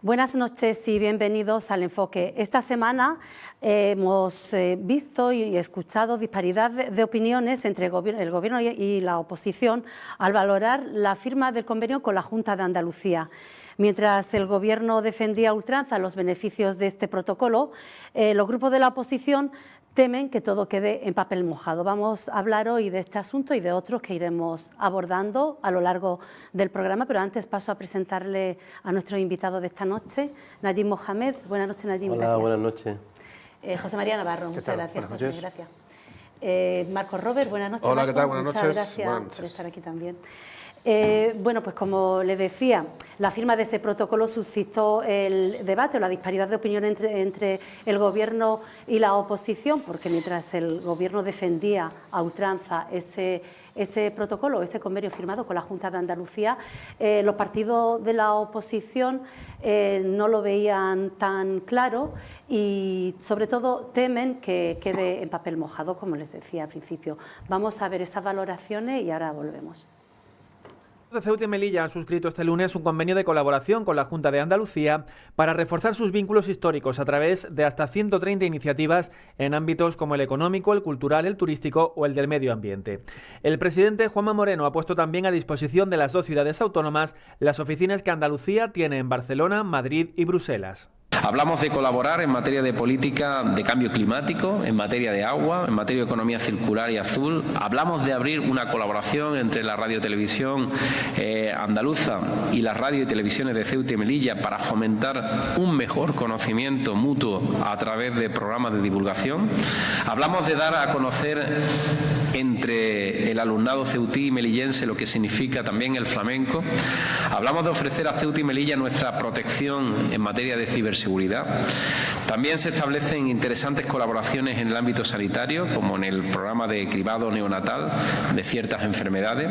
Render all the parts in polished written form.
Buenas noches y bienvenidos al Enfoque. Esta semana hemos visto y escuchado disparidad de opiniones entre el Gobierno y la oposición al valorar la firma del convenio con la Junta de Andalucía. Mientras el Gobierno defendía a ultranza los beneficios de este protocolo, los grupos de la oposición temen que todo quede en papel mojado. Vamos a hablar hoy de este asunto y de otros que iremos abordando a lo largo del programa, pero antes paso a presentarle a nuestro invitado de esta noche, Najib Mohamed. Buenas noches, Najib. Hola, gracias. Buenas noches. José María Navarro, muchas gracias, José. Gracias. Marcos Robert, buenas noches. Hola, Marcos, ¿qué tal? Buenas muchas noches. Gracias por estar aquí también. Bueno, pues como le decía, la firma de ese protocolo suscitó el debate o la disparidad de opinión entre el Gobierno y la oposición, porque mientras el Gobierno defendía a ultranza ese protocolo, ese convenio firmado con la Junta de Andalucía, los partidos de la oposición no lo veían tan claro y sobre todo temen que quede en papel mojado, como les decía al principio. Vamos a ver esas valoraciones y ahora volvemos. De Ceuta y Melilla han suscrito este lunes un convenio de colaboración con la Junta de Andalucía para reforzar sus vínculos históricos a través de hasta 130 iniciativas en ámbitos como el económico, el cultural, el turístico o el del medio ambiente. El presidente Juanma Moreno ha puesto también a disposición de las dos ciudades autónomas las oficinas que Andalucía tiene en Barcelona, Madrid y Bruselas. Hablamos de colaborar en materia de política de cambio climático, en materia de agua, en materia de economía circular y azul. Hablamos de abrir una colaboración entre la radiotelevisión andaluza y las radio y televisiones de Ceuta y Melilla para fomentar un mejor conocimiento mutuo a través de programas de divulgación. Hablamos de dar a conocer entre el alumnado ceutí y melillense lo que significa también el flamenco. Hablamos de ofrecer a Ceuta y Melilla nuestra protección en materia de ciberseguridad. También se establecen interesantes colaboraciones en el ámbito sanitario, como en el programa de cribado neonatal de ciertas enfermedades.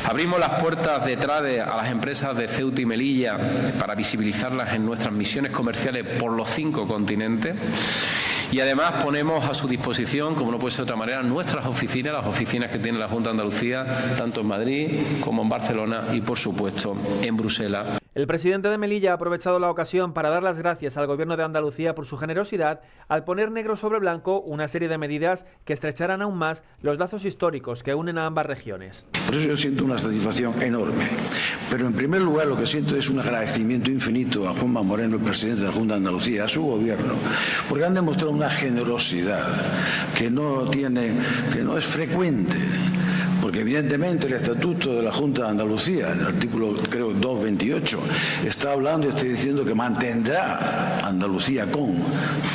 Abrimos las puertas de Trade a las empresas de Ceuta y Melilla para visibilizarlas en nuestras misiones comerciales por los 5 continentes. Y además ponemos a su disposición, como no puede ser de otra manera, nuestras oficinas, las oficinas que tiene la Junta de Andalucía, tanto en Madrid como en Barcelona y, por supuesto, en Bruselas. El presidente de Melilla ha aprovechado la ocasión para dar las gracias al Gobierno de Andalucía por su generosidad al poner negro sobre blanco una serie de medidas que estrecharán aún más los lazos históricos que unen a ambas regiones. Por eso yo siento una satisfacción enorme. Pero en primer lugar lo que siento es un agradecimiento infinito a Juanma Moreno, el presidente de la Junta de Andalucía, a su Gobierno, porque han demostrado una generosidad que no es frecuente. Porque evidentemente el Estatuto de la Junta de Andalucía, el artículo creo 228, está hablando y está diciendo que mantendrá Andalucía con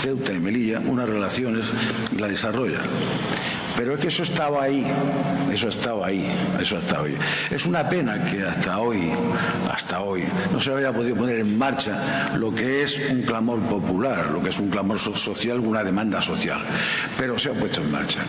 Ceuta y Melilla unas relaciones y la desarrolla. Pero es que eso estaba ahí. Es una pena que hasta hoy no se haya podido poner en marcha lo que es un clamor popular, lo que es un clamor social, una demanda social. Pero se ha puesto en marcha.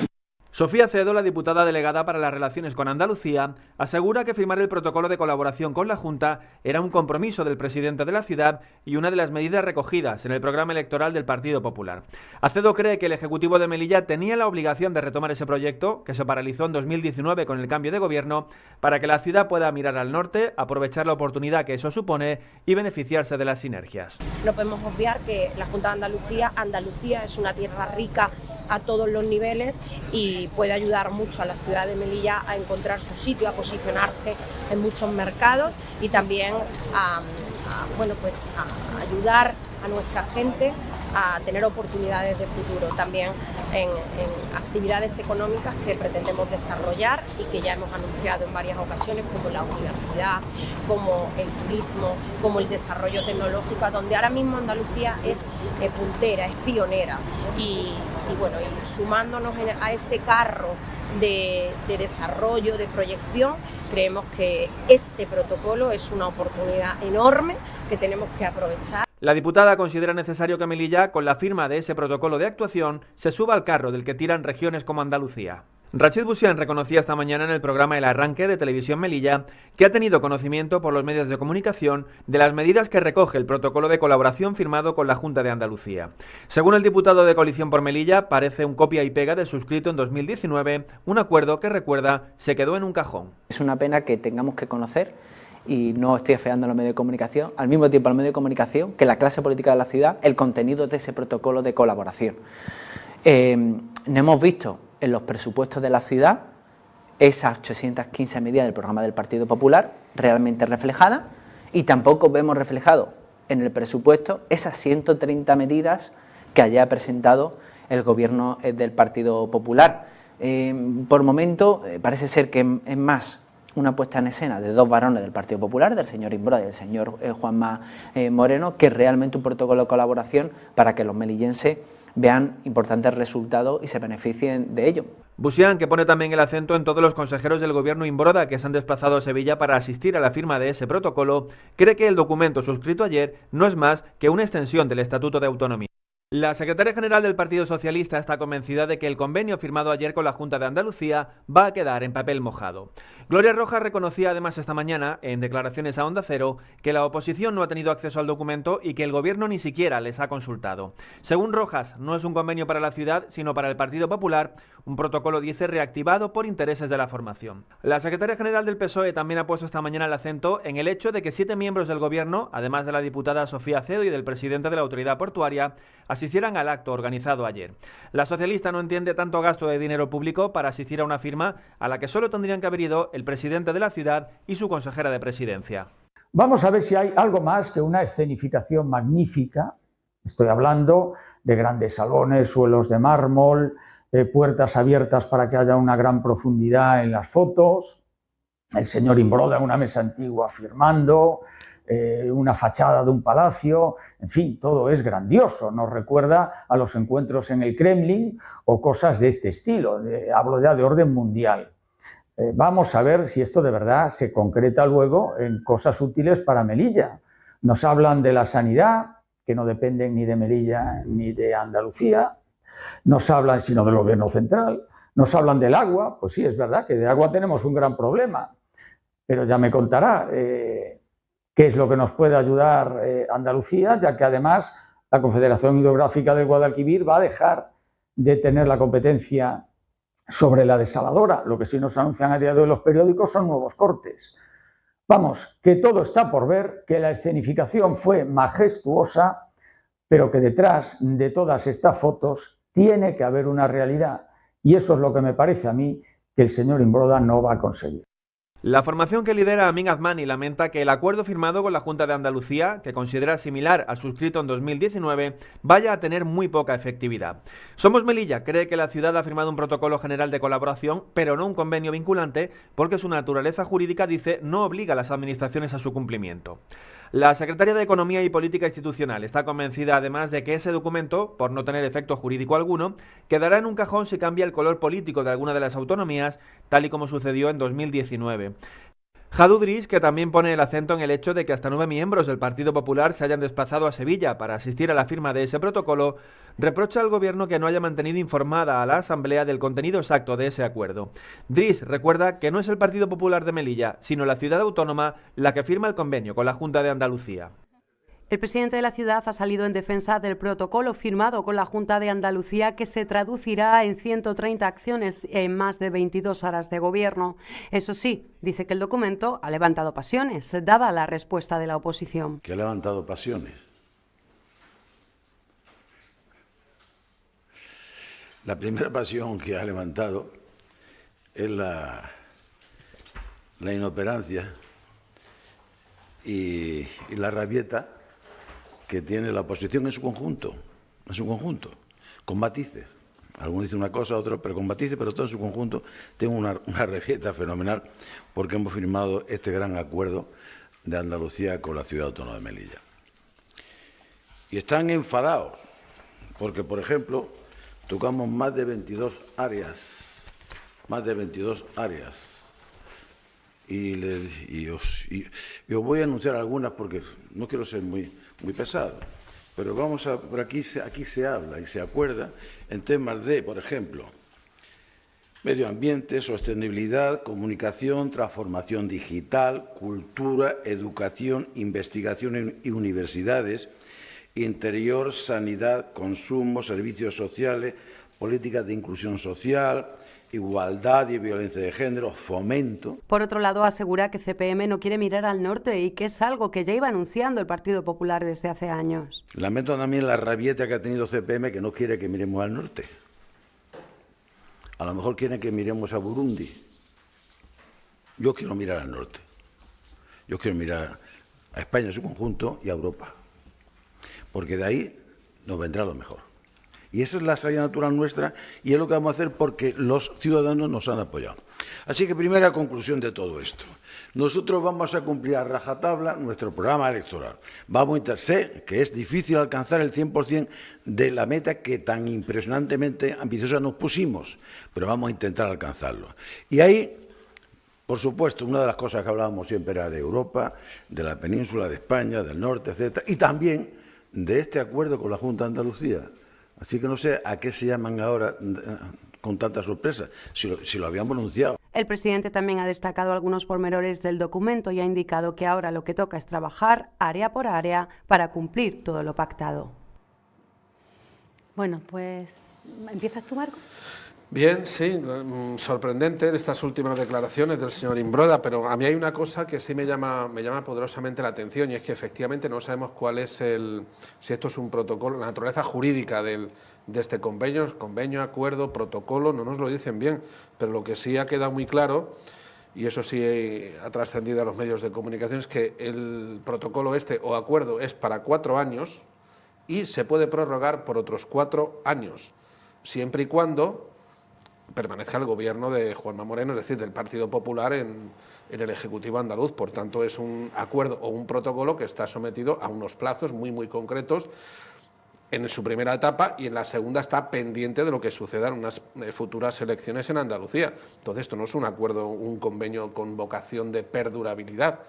Sofía Cedo, la diputada delegada para las relaciones con Andalucía, asegura que firmar el protocolo de colaboración con la Junta era un compromiso del presidente de la ciudad y una de las medidas recogidas en el programa electoral del Partido Popular. Acedo cree que el Ejecutivo de Melilla tenía la obligación de retomar ese proyecto, que se paralizó en 2019 con el cambio de gobierno, para que la ciudad pueda mirar al norte, aprovechar la oportunidad que eso supone y beneficiarse de las sinergias. No podemos obviar que la Junta de Andalucía es una tierra rica a todos los niveles y puede ayudar mucho a la ciudad de Melilla a encontrar su sitio, a posicionarse en muchos mercados y también a ayudar a nuestra gente a tener oportunidades de futuro, también en actividades económicas que pretendemos desarrollar y que ya hemos anunciado en varias ocasiones, como la universidad, como el turismo, como el desarrollo tecnológico, donde ahora mismo Andalucía es puntera, es pionera y sumándonos a ese carro de desarrollo, de proyección, creemos que este protocolo es una oportunidad enorme que tenemos que aprovechar. La diputada considera necesario que Melilla, con la firma de ese protocolo de actuación, se suba al carro del que tiran regiones como Andalucía. Rachid Boussian reconocía esta mañana en el programa El Arranque de Televisión Melilla que ha tenido conocimiento por los medios de comunicación de las medidas que recoge el protocolo de colaboración firmado con la Junta de Andalucía. Según el diputado de Coalición por Melilla, parece un copia y pega del suscrito en 2019, un acuerdo que, recuerda, se quedó en un cajón. Es una pena que tengamos que conocer y no estoy afeando a los medios de comunicación, al mismo tiempo a los medios de comunicación que la clase política de la ciudad, el contenido de ese protocolo de colaboración. No hemos visto en los presupuestos de la ciudad esas 815 medidas del programa del Partido Popular realmente reflejadas, y tampoco vemos reflejado en el presupuesto esas 130 medidas que haya presentado el Gobierno del Partido Popular. Por momento parece ser que es más una puesta en escena de dos varones del Partido Popular, del señor Imbroda y del señor Juanma Moreno, que realmente un protocolo de colaboración para que los melillenses vean importantes resultados y se beneficien de ello. Busián, que pone también el acento en todos los consejeros del Gobierno Imbroda que se han desplazado a Sevilla para asistir a la firma de ese protocolo, cree que el documento suscrito ayer no es más que una extensión del Estatuto de Autonomía. La secretaria general del Partido Socialista está convencida de que el convenio firmado ayer con la Junta de Andalucía va a quedar en papel mojado. Gloria Rojas reconocía además esta mañana, en declaraciones a Onda Cero, que la oposición no ha tenido acceso al documento y que el Gobierno ni siquiera les ha consultado. Según Rojas, no es un convenio para la ciudad, sino para el Partido Popular, un protocolo, dice, reactivado por intereses de la formación. La secretaria general del PSOE también ha puesto esta mañana el acento en el hecho de que 7 miembros del Gobierno, además de la diputada Sofía Acedo y del presidente de la Autoridad Portuaria, asistieran al acto organizado ayer. La socialista no entiende tanto gasto de dinero público para asistir a una firma a la que solo tendrían que haber ido el presidente de la ciudad y su consejera de presidencia. Vamos a ver si hay algo más que una escenificación magnífica. Estoy hablando de grandes salones, suelos de mármol, puertas abiertas para que haya una gran profundidad en las fotos, el señor Imbroda en una mesa antigua firmando, una fachada de un palacio, en fin, todo es grandioso, nos recuerda a los encuentros en el Kremlin o cosas de este estilo, hablo ya de orden mundial. Vamos a ver si esto de verdad se concreta luego en cosas útiles para Melilla. Nos hablan de la sanidad, que no dependen ni de Melilla ni de Andalucía, nos hablan sino del gobierno central, nos hablan del agua, pues sí, es verdad que de agua tenemos un gran problema, pero ya me contará qué es lo que nos puede ayudar Andalucía, ya que además la Confederación Hidrográfica del Guadalquivir va a dejar de tener la competencia sobre la desaladora. Lo que sí nos anuncian a día de hoy los periódicos son nuevos cortes. Vamos, que todo está por ver, que la escenificación fue majestuosa, pero que detrás de todas estas fotos tiene que haber una realidad. Y eso es lo que me parece a mí que el señor Imbroda no va a conseguir. La formación que lidera Amin Azmani lamenta que el acuerdo firmado con la Junta de Andalucía, que considera similar al suscrito en 2019, vaya a tener muy poca efectividad. Somos Melilla cree que la ciudad ha firmado un protocolo general de colaboración, pero no un convenio vinculante, porque su naturaleza jurídica, dice, no obliga a las administraciones a su cumplimiento. La secretaria de Economía y Política Institucional está convencida además de que ese documento, por no tener efecto jurídico alguno, quedará en un cajón si cambia el color político de alguna de las autonomías, tal y como sucedió en 2019. Jadu Dris, que también pone el acento en el hecho de que hasta 9 miembros del Partido Popular se hayan desplazado a Sevilla para asistir a la firma de ese protocolo, reprocha al Gobierno que no haya mantenido informada a la Asamblea del contenido exacto de ese acuerdo. Dris recuerda que no es el Partido Popular de Melilla, sino la ciudad autónoma la que firma el convenio con la Junta de Andalucía. El presidente de la ciudad ha salido en defensa del protocolo firmado con la Junta de Andalucía, que se traducirá en 130 acciones en más de 22 horas de gobierno. Eso sí, dice que el documento ha levantado pasiones, dada la respuesta de la oposición. ¿Que ha levantado pasiones? La primera pasión que ha levantado es la inoperancia y la rabieta que tiene la oposición en su conjunto, con matices. Algunos dicen una cosa, otros, pero con matices, pero todo en su conjunto. Tengo una rabieta fenomenal porque hemos firmado este gran acuerdo de Andalucía con la ciudad autónoma de Melilla. Y están enfadados porque, por ejemplo, tocamos más de 22 áreas. Y os voy a anunciar algunas porque no quiero ser muy pesado, pero por aquí se habla y se acuerda en temas de, por ejemplo, medio ambiente, sostenibilidad, comunicación, transformación digital, cultura, educación, investigación y universidades, interior, sanidad, consumo, servicios sociales, políticas de inclusión social, igualdad y violencia de género, fomento. Por otro lado, asegura que CPM no quiere mirar al norte y que es algo que ya iba anunciando el Partido Popular desde hace años. Lamento también la rabieta que ha tenido CPM, que no quiere que miremos al norte. A lo mejor quieren que miremos a Burundi. Yo quiero mirar al norte. Yo quiero mirar a España en su conjunto y a Europa. Porque de ahí nos vendrá lo mejor. Y esa es la salida natural nuestra y es lo que vamos a hacer porque los ciudadanos nos han apoyado. Así que primera conclusión de todo esto. Nosotros vamos a cumplir a rajatabla nuestro programa electoral. Sé que es difícil alcanzar el 100% de la meta que tan impresionantemente ambiciosa nos pusimos, pero vamos a intentar alcanzarlo. Y ahí, por supuesto, una de las cosas que hablábamos siempre era de Europa, de la península, de España, del norte, etcétera, y también de este acuerdo con la Junta de Andalucía. Así que no sé a qué se llaman ahora con tanta sorpresa, si lo habían pronunciado. El presidente también ha destacado algunos pormenores del documento y ha indicado que ahora lo que toca es trabajar área por área para cumplir todo lo pactado. Bueno, pues, ¿empiezas tú, Marco? Bien, sí, sorprendente estas últimas declaraciones del señor Imbroda, pero a mí hay una cosa que sí me llama poderosamente la atención y es que efectivamente no sabemos cuál es si esto es un protocolo, la naturaleza jurídica de este convenio, acuerdo, protocolo, no nos lo dicen bien, pero lo que sí ha quedado muy claro, y eso sí ha trascendido a los medios de comunicación, es que el protocolo o acuerdo es para 4 años y se puede prorrogar por otros 4 años, siempre y cuando permanezca el gobierno de Juanma Moreno, es decir, del Partido Popular en el Ejecutivo andaluz. Por tanto, es un acuerdo o un protocolo que está sometido a unos plazos muy, muy concretos en su primera etapa y en la segunda está pendiente de lo que suceda en unas futuras elecciones en Andalucía. Entonces, esto no es un acuerdo, un convenio con vocación de perdurabilidad,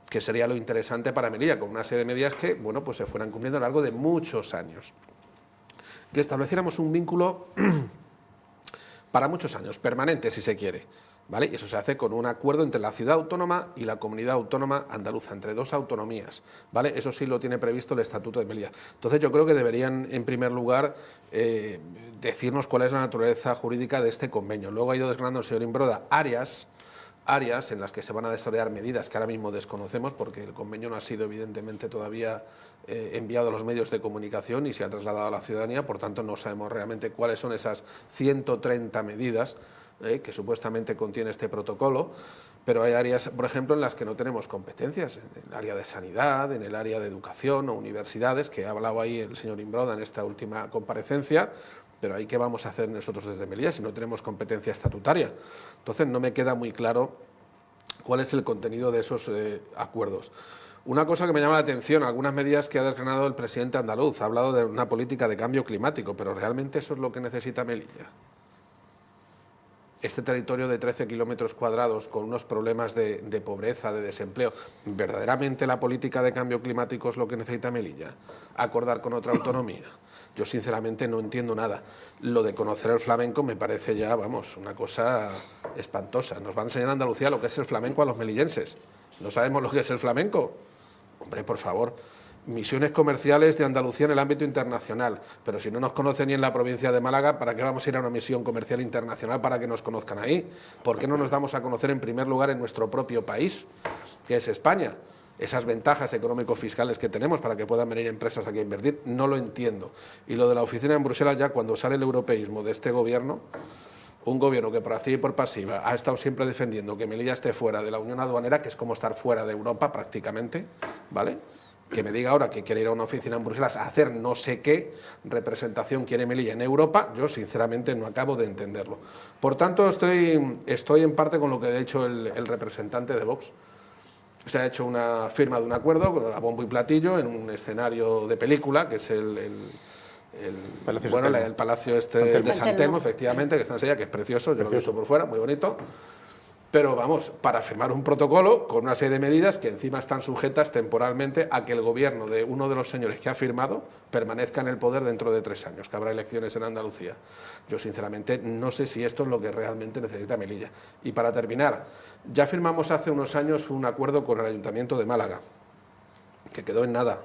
que sería lo interesante para Melilla, con una serie de medidas que, bueno, pues se fueran cumpliendo a lo largo de muchos años. Que estableciéramos un vínculo para muchos años, permanente si se quiere, ¿vale? Y eso se hace con un acuerdo entre la ciudad autónoma y la comunidad autónoma andaluza, entre 2 autonomías, ¿vale? Eso sí lo tiene previsto el Estatuto de Melilla. Entonces yo creo que deberían, en primer lugar, decirnos cuál es la naturaleza jurídica de este convenio. Luego ha ido desgranando el señor Imbroda áreas en las que se van a desarrollar medidas que ahora mismo desconocemos porque el convenio no ha sido evidentemente todavía enviado a los medios de comunicación y se ha trasladado a la ciudadanía, por tanto no sabemos realmente cuáles son esas 130 medidas que supuestamente contiene este protocolo, pero hay áreas, por ejemplo, en las que no tenemos competencias, en el área de sanidad, en el área de educación o universidades, que ha hablado ahí el señor Imbroda en esta última comparecencia. Pero ahí, ¿qué vamos a hacer nosotros desde Melilla si no tenemos competencia estatutaria? Entonces no me queda muy claro cuál es el contenido de esos acuerdos. Una cosa que me llama la atención, algunas medidas que ha desgranado el presidente andaluz, ha hablado de una política de cambio climático, pero ¿realmente eso es lo que necesita Melilla? Este territorio de 13 kilómetros cuadrados con unos problemas de pobreza, de desempleo, ¿verdaderamente la política de cambio climático es lo que necesita Melilla? ¿Acordar con otra autonomía? Yo sinceramente no entiendo nada. Lo de conocer el flamenco me parece ya, vamos, una cosa espantosa. Nos va a enseñar Andalucía lo que es el flamenco a los melillenses. ¿No sabemos lo que es el flamenco? Hombre, por favor. Misiones comerciales de Andalucía en el ámbito internacional, pero si no nos conocen ni en la provincia de Málaga, ¿para qué vamos a ir a una misión comercial internacional para que nos conozcan ahí? ¿Por qué no nos damos a conocer en primer lugar en nuestro propio país, que es España? Esas ventajas económico-fiscales que tenemos para que puedan venir empresas aquí a invertir, no lo entiendo. Y lo de la oficina en Bruselas, ya cuando sale el europeísmo de este gobierno, un gobierno que por activa y por pasiva ha estado siempre defendiendo que Melilla esté fuera de la Unión Aduanera, que es como estar fuera de Europa prácticamente, ¿vale? Que me diga ahora que quiere ir a una oficina en Bruselas a hacer no sé qué representación quiere Melilla en Europa, yo sinceramente no acabo de entenderlo. Por tanto, estoy en parte con lo que ha dicho el representante de Vox. Se ha hecho una firma de un acuerdo a bombo y platillo en un escenario de película, que es el Palacio de San Telmo, efectivamente, que está en Sevilla, que es precioso, yo lo he visto por fuera, muy bonito. Pero vamos, para firmar un protocolo con una serie de medidas que encima están sujetas temporalmente a que el gobierno de uno de los señores que ha firmado permanezca en el poder dentro de 3 años, que habrá elecciones en Andalucía. Yo sinceramente no sé si esto es lo que realmente necesita Melilla. Y para terminar, ya firmamos hace unos años un acuerdo con el Ayuntamiento de Málaga, que quedó en nada.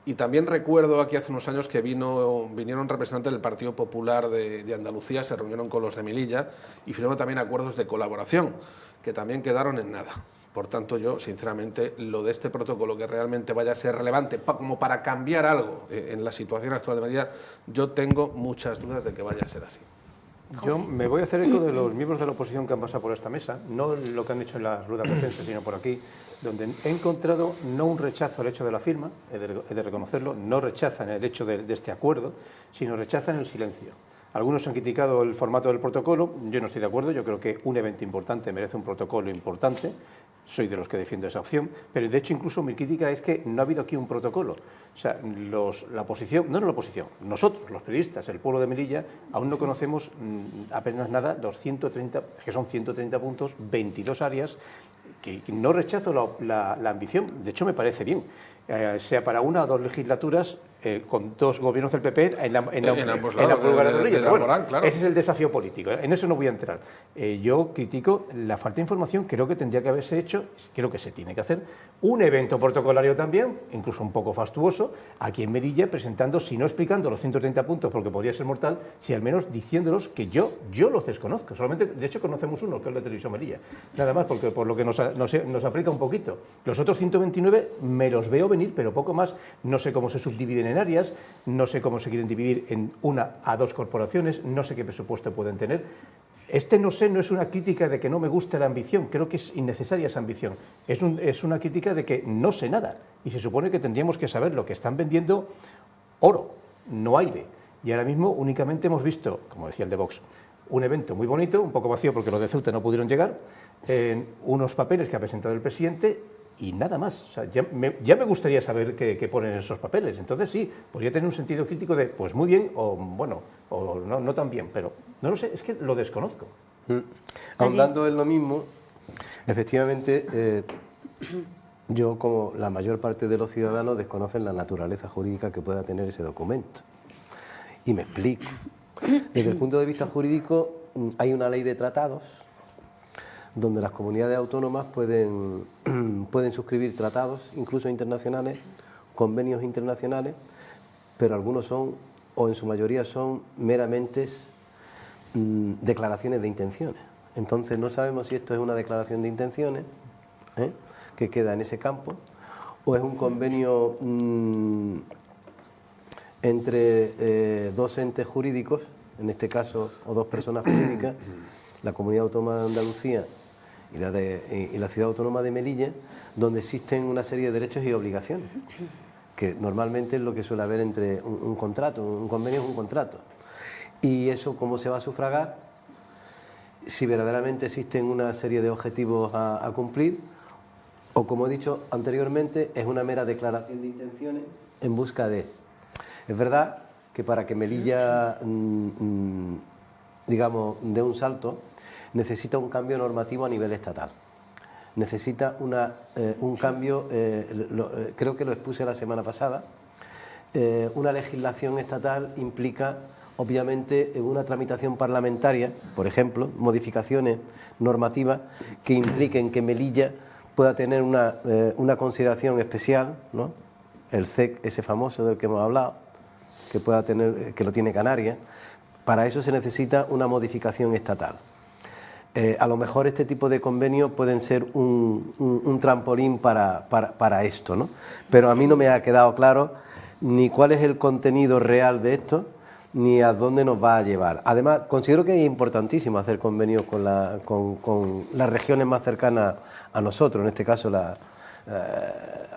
Y también recuerdo aquí hace unos años que vinieron representantes del Partido Popular de Andalucía, se reunieron con los de Melilla y firmaron también acuerdos de colaboración, que también quedaron en nada. Por tanto, yo, sinceramente, lo de este protocolo que realmente vaya a ser relevante como para cambiar algo en la situación actual de Melilla, yo tengo muchas dudas de que vaya a ser así. Yo me voy a hacer eco de los miembros de la oposición que han pasado por esta mesa, no lo que han hecho en las ruedas de prensa, sino por aquí, donde he encontrado no un rechazo al hecho de la firma, he de reconocerlo, no rechazan el hecho de este acuerdo, sino rechazan el silencio. Algunos han criticado el formato del protocolo, yo no estoy de acuerdo, yo creo que un evento importante merece un protocolo importante, soy de los que defiendo esa opción, pero de hecho incluso mi crítica es que no ha habido aquí un protocolo. O sea, la oposición, no la oposición, nosotros, los periodistas, el pueblo de Melilla, aún no conocemos apenas nada los 130, que son 130 puntos, 22 áreas, que no rechazo la ambición, de hecho me parece bien, sea para una o dos legislaturas, con dos gobiernos del PP en ambos lados bueno, claro. Ese es el desafío político, en eso no voy a entrar. Yo critico la falta de información, creo que tendría que haberse hecho, creo que se tiene que hacer, un evento protocolario también, incluso un poco fastuoso, aquí en Melilla, presentando, si no explicando los 130 puntos, porque podría ser mortal, si al menos diciéndolos que yo los desconozco. Solamente, de hecho, conocemos uno, que es el de Televisión Melilla. Nada más, porque por lo que nos aprieta un poquito. Los otros 129 me los veo venir, pero poco más. No sé cómo se subdividen en áreas, no sé cómo se quieren dividir en 1 a 2 corporaciones, no sé qué presupuesto pueden tener. No es una crítica de que no me guste la ambición, creo que es innecesaria esa ambición. Es una crítica de que no sé nada y se supone que tendríamos que saber lo que están vendiendo oro, no aire. Y ahora mismo únicamente hemos visto, como decía el de Vox, un evento muy bonito, un poco vacío porque los de Ceuta no pudieron llegar, unos papeles que ha presentado el presidente y nada más. O sea, ya me gustaría saber qué ponen en esos papeles. Entonces sí, podría tener un sentido crítico de, pues muy bien, o bueno, o no tan bien, pero no lo sé, es que lo desconozco. Ahondando en lo mismo, efectivamente, yo como la mayor parte de los ciudadanos desconocen la naturaleza jurídica que pueda tener ese documento. Y me explico. Desde el punto de vista jurídico, hay una ley de tratados donde las comunidades autónomas pueden suscribir tratados, incluso internacionales, convenios internacionales, pero algunos son, o en su mayoría son, meramente declaraciones de intenciones. Entonces no sabemos si esto es una declaración de intenciones, que queda en ese campo, o es un convenio entre dos entes jurídicos, en este caso, o dos personas jurídicas, la Comunidad Autónoma de Andalucía y la Ciudad Autónoma de Melilla, donde existen una serie de derechos y obligaciones, que normalmente es lo que suele haber entre un contrato, un convenio es un contrato. Y eso, ¿cómo se va a sufragar? Si verdaderamente existen una serie de objetivos a cumplir, o como he dicho anteriormente, es una mera declaración de intenciones en busca de... Es verdad que para que Melilla, digamos, dé un salto, necesita un cambio normativo a nivel estatal. Necesita un cambio, creo que lo expuse la semana pasada, una legislación estatal implica, obviamente, una tramitación parlamentaria, por ejemplo, modificaciones normativas que impliquen que Melilla pueda tener una consideración especial, ¿no? El CEC, ese famoso del que hemos hablado, que lo tiene Canarias. Para eso se necesita una modificación estatal. A lo mejor este tipo de convenios pueden ser un trampolín para esto, ¿no? Pero a mí no me ha quedado claro ni cuál es el contenido real de esto, ni a dónde nos va a llevar. Además, considero que es importantísimo hacer convenios con las regiones más cercanas a nosotros, en este caso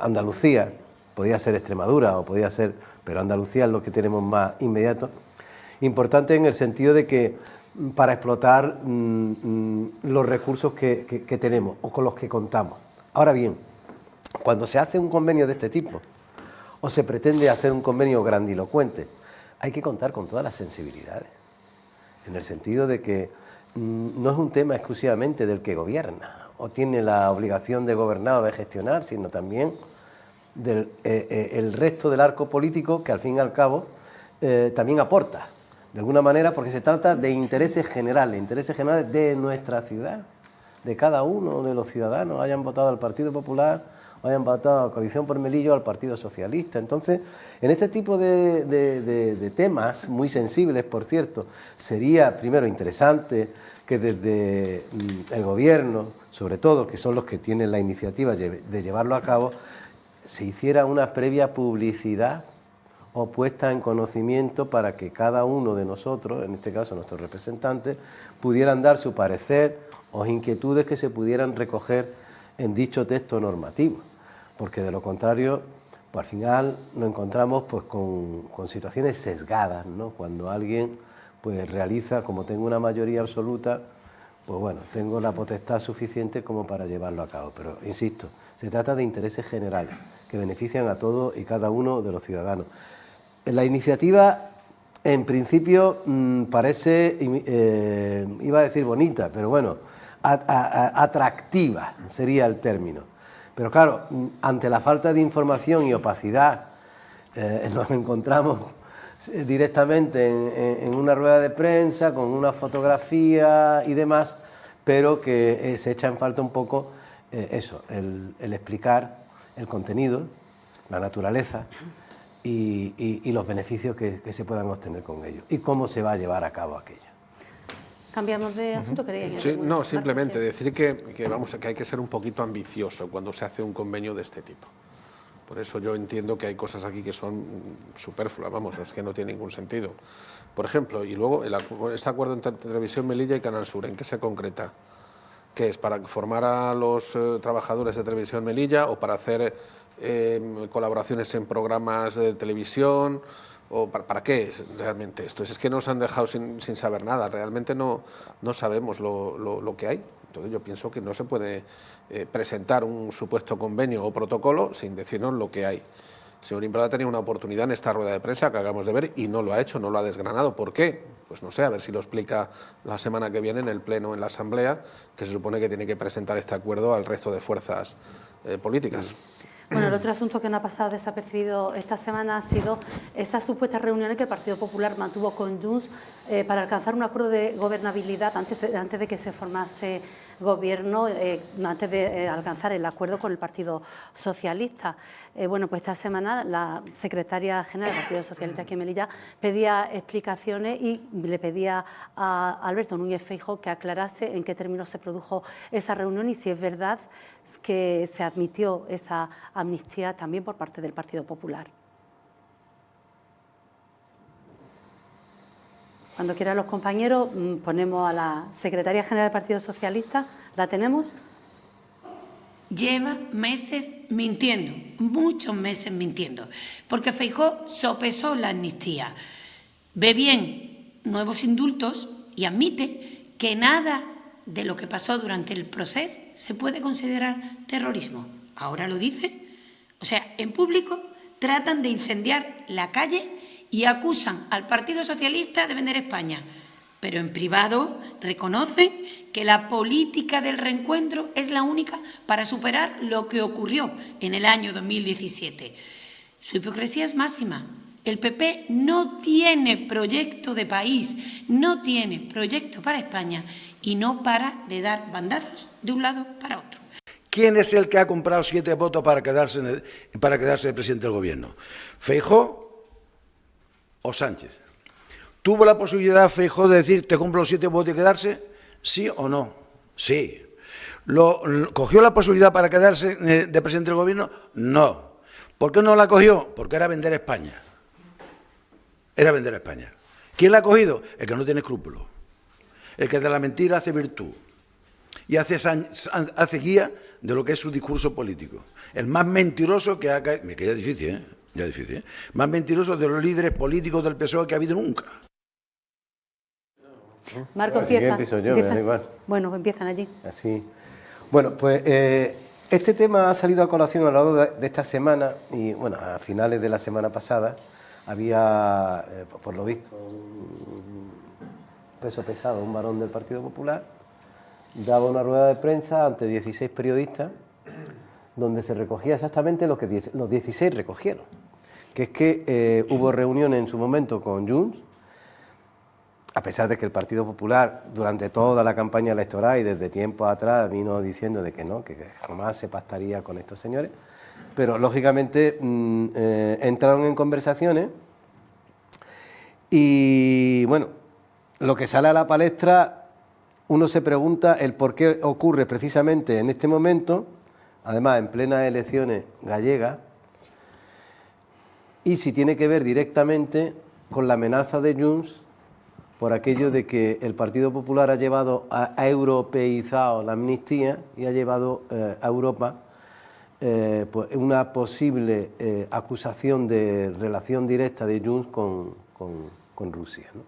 Andalucía, podía ser Extremadura o podía ser, pero Andalucía es lo que tenemos más inmediato. Importante en el sentido de que para explotar los recursos que tenemos o con los que contamos. Ahora bien, cuando se hace un convenio de este tipo o se pretende hacer un convenio grandilocuente, hay que contar con todas las sensibilidades, en el sentido de que no es un tema exclusivamente del que gobierna o tiene la obligación de gobernar o de gestionar, sino también del el resto del arco político que al fin y al cabo también aporta, de alguna manera, porque se trata de intereses generales de nuestra ciudad, de cada uno de los ciudadanos, hayan votado al Partido Popular o hayan votado a Coalición por Melilla o al Partido Socialista. Entonces, en este tipo de temas, muy sensibles, por cierto, sería primero interesante que desde el Gobierno, sobre todo, que son los que tienen la iniciativa de llevarlo a cabo, se hiciera una previa publicidad o puesta en conocimiento para que cada uno de nosotros, en este caso nuestros representantes, pudieran dar su parecer o inquietudes que se pudieran recoger en dicho texto normativo, porque de lo contrario, pues al final nos encontramos pues con situaciones sesgadas, ¿no? Cuando alguien pues realiza, como tengo una mayoría absoluta, pues bueno, tengo la potestad suficiente como para llevarlo a cabo. Pero, insisto, se trata de intereses generales que benefician a todos y cada uno de los ciudadanos. La iniciativa, en principio, parece, iba a decir bonita, pero bueno, atractiva sería el término. Pero claro, ante la falta de información y opacidad, nos encontramos directamente en una rueda de prensa, con una fotografía y demás, pero que se echa en falta un poco el explicar el contenido, la naturaleza y los beneficios que se puedan obtener con ello y cómo se va a llevar a cabo aquello. Cambiamos de asunto, ¿queréis? Sí, no, simplemente decir que hay que ser un poquito ambicioso cuando se hace un convenio de este tipo. Por eso yo entiendo que hay cosas aquí que son superfluas, vamos, es que no tiene ningún sentido. Por ejemplo, y luego este acuerdo entre Televisión Melilla y Canal Sur, ¿en qué se concreta? ¿Qué es? ¿Para formar a los trabajadores de Televisión Melilla o para hacer colaboraciones en programas de televisión? ¿O para qué es realmente esto? Es que nos han dejado sin saber nada, realmente no sabemos lo que hay. Entonces yo pienso que no se puede presentar un supuesto convenio o protocolo sin decirnos lo que hay. El señor Imbroda tenía una oportunidad en esta rueda de prensa que acabamos de ver y no lo ha hecho, no lo ha desgranado. ¿Por qué? Pues no sé, a ver si lo explica la semana que viene en el Pleno, en la Asamblea, que se supone que tiene que presentar este acuerdo al resto de fuerzas políticas. Bueno, el otro asunto que no ha pasado desapercibido esta semana ha sido esas supuestas reuniones que el Partido Popular mantuvo con Junts para alcanzar un acuerdo de gobernabilidad antes de que se formase gobierno, antes de alcanzar el acuerdo con el Partido Socialista. Bueno, pues esta semana la secretaria general del Partido Socialista aquí en Melilla pedía explicaciones y le pedía a Alberto Núñez Feijóo que aclarase en qué términos se produjo esa reunión y si es verdad que se admitió esa amnistía también por parte del Partido Popular. Cuando quieran los compañeros, ponemos a la secretaria general del Partido Socialista. ¿La tenemos? Lleva meses mintiendo, muchos meses mintiendo, porque Feijóo sopesó la amnistía, ve bien nuevos indultos y admite que nada de lo que pasó durante el proceso se puede considerar terrorismo. Ahora lo dice. O sea, en público tratan de incendiar la calle y acusan al Partido Socialista de vender España. Pero en privado reconocen que la política del reencuentro es la única para superar lo que ocurrió en el año 2017. Su hipocresía es máxima. El PP no tiene proyecto de país, no tiene proyecto para España y no para de dar bandazos de un lado para otro. ¿Quién es el que ha comprado 7 votos para quedarse el presidente del gobierno? ¿Feijóo o Sánchez? ¿Tuvo la posibilidad Feijóo de decir te compro los 7 votos y quedarse? ¿Sí o no? Sí. ¿Cogió la posibilidad para quedarse de presidente del gobierno? No. ¿Por qué no la cogió? Porque era vender España. Era vender España. ¿Quién la ha cogido? El que no tiene escrúpulos. El que de la mentira hace virtud. Y hace guía de lo que es su discurso político. El más mentiroso que ha caído... Me queda difícil, ¿eh? Ya difícil, ¿eh? Más mentiroso de los líderes políticos del PSOE que ha habido nunca. Marco, empieza. Empiezo yo, me da igual. Bueno, empiezan allí. Así. Bueno, pues este tema ha salido a colación a lo largo de esta semana y, bueno, a finales de la semana pasada había, por lo visto, un peso pesado, un varón del Partido Popular, daba una rueda de prensa ante 16 periodistas donde se recogía exactamente lo que los 16 recogieron, que es que hubo reuniones en su momento con Junts a pesar de que el Partido Popular durante toda la campaña electoral y desde tiempo atrás vino diciendo de que no, que jamás se pactaría con estos señores, pero lógicamente entraron en conversaciones y bueno, lo que sale a la palestra, uno se pregunta el por qué ocurre precisamente en este momento, además en plenas elecciones gallegas, y si tiene que ver directamente con la amenaza de Junts por aquello de que el Partido Popular ha europeizado la amnistía y ha llevado a Europa pues una posible acusación de relación directa de Junts con Rusia, ¿no?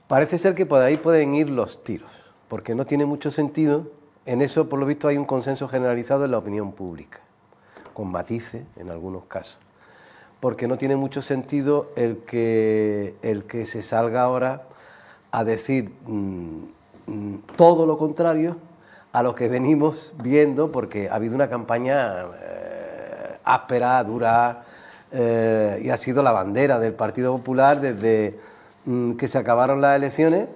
Parece ser que por ahí pueden ir los tiros, porque no tiene mucho sentido. En eso, por lo visto, hay un consenso generalizado en la opinión pública, con matices en algunos casos, porque no tiene mucho sentido el que se salga ahora a decir todo lo contrario a lo que venimos viendo, porque ha habido una campaña áspera, dura, y ha sido la bandera del Partido Popular desde que se acabaron las elecciones,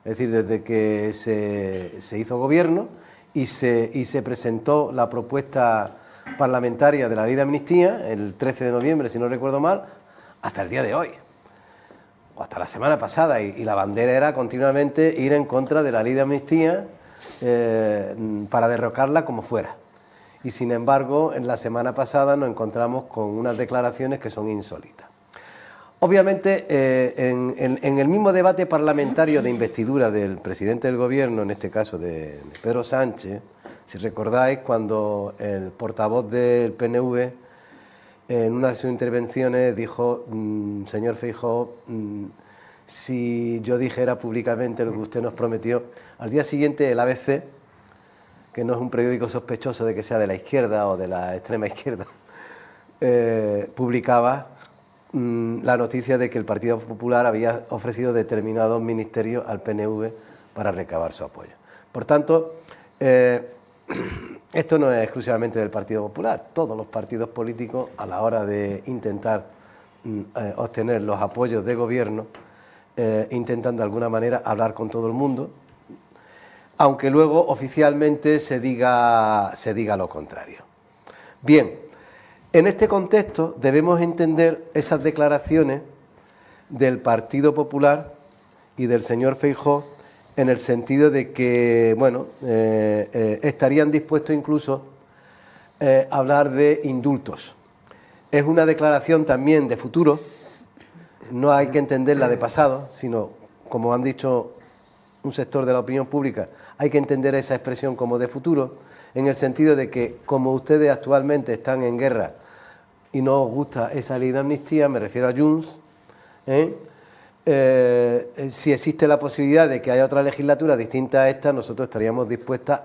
es decir, desde que se hizo gobierno y se presentó la propuesta parlamentaria de la ley de amnistía, el 13 de noviembre, si no recuerdo mal, hasta el día de hoy, o hasta la semana pasada, y la bandera era continuamente ir en contra de la ley de amnistía para derrocarla como fuera. Y sin embargo, en la semana pasada nos encontramos con unas declaraciones que son insólitas. Obviamente, en el mismo debate parlamentario de investidura del presidente del Gobierno, en este caso de Pedro Sánchez, si recordáis, cuando el portavoz del PNV, en una de sus intervenciones, dijo, señor Feijóo, si yo dijera públicamente lo que usted nos prometió, al día siguiente el ABC, que no es un periódico sospechoso de que sea de la izquierda o de la extrema izquierda, publicaba la noticia de que el Partido Popular había ofrecido determinados ministerios al PNV para recabar su apoyo. Por tanto, esto no es exclusivamente del Partido Popular. Todos los partidos políticos, a la hora de intentar obtener los apoyos de gobierno, intentan de alguna manera hablar con todo el mundo, aunque luego oficialmente se diga lo contrario. Bien, en este contexto debemos entender esas declaraciones del Partido Popular y del señor Feijóo en el sentido de que, bueno, estarían dispuestos incluso a hablar de indultos. Es una declaración también de futuro, no hay que entenderla de pasado, sino, como han dicho un sector de la opinión pública, hay que entender esa expresión como de futuro, en el sentido de que, como ustedes actualmente están en guerra y no os gusta esa ley de amnistía, me refiero a Junts, si existe la posibilidad de que haya otra legislatura distinta a esta, nosotros estaríamos dispuestos,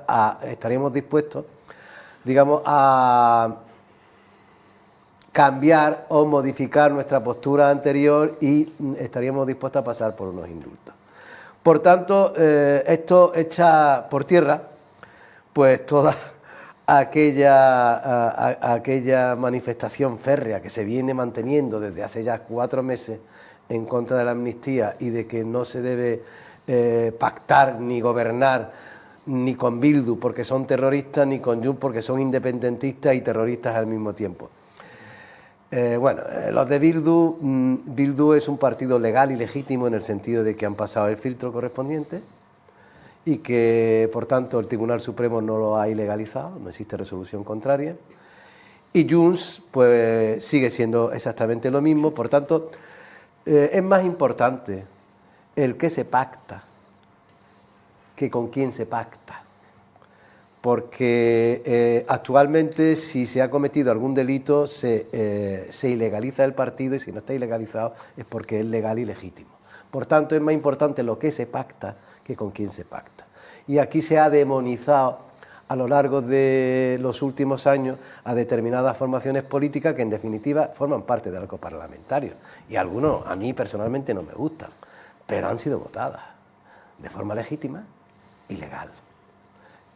digamos, a cambiar o modificar nuestra postura anterior y estaríamos dispuestos a pasar por unos indultos. Por tanto, esto echa por tierra pues toda aquella manifestación férrea que se viene manteniendo desde hace ya 4 meses en contra de la amnistía y de que no se debe pactar ni gobernar ni con Bildu porque son terroristas, ni con Junts porque son independentistas y terroristas al mismo tiempo. Los de Bildu es un partido legal y legítimo en el sentido de que han pasado el filtro correspondiente y que, por tanto, el Tribunal Supremo no lo ha ilegalizado, no existe resolución contraria. Y Junts, pues, sigue siendo exactamente lo mismo. Por tanto, es más importante el que se pacta que con quién se pacta. Porque actualmente, si se ha cometido algún delito, se ilegaliza el partido, y si no está ilegalizado es porque es legal y legítimo. Por tanto, es más importante lo que se pacta que con quién se pacta. Y aquí se ha demonizado a lo largo de los últimos años a determinadas formaciones políticas que en definitiva forman parte del arco parlamentario. Y algunos a mí personalmente no me gustan, pero han sido votadas de forma legítima y legal.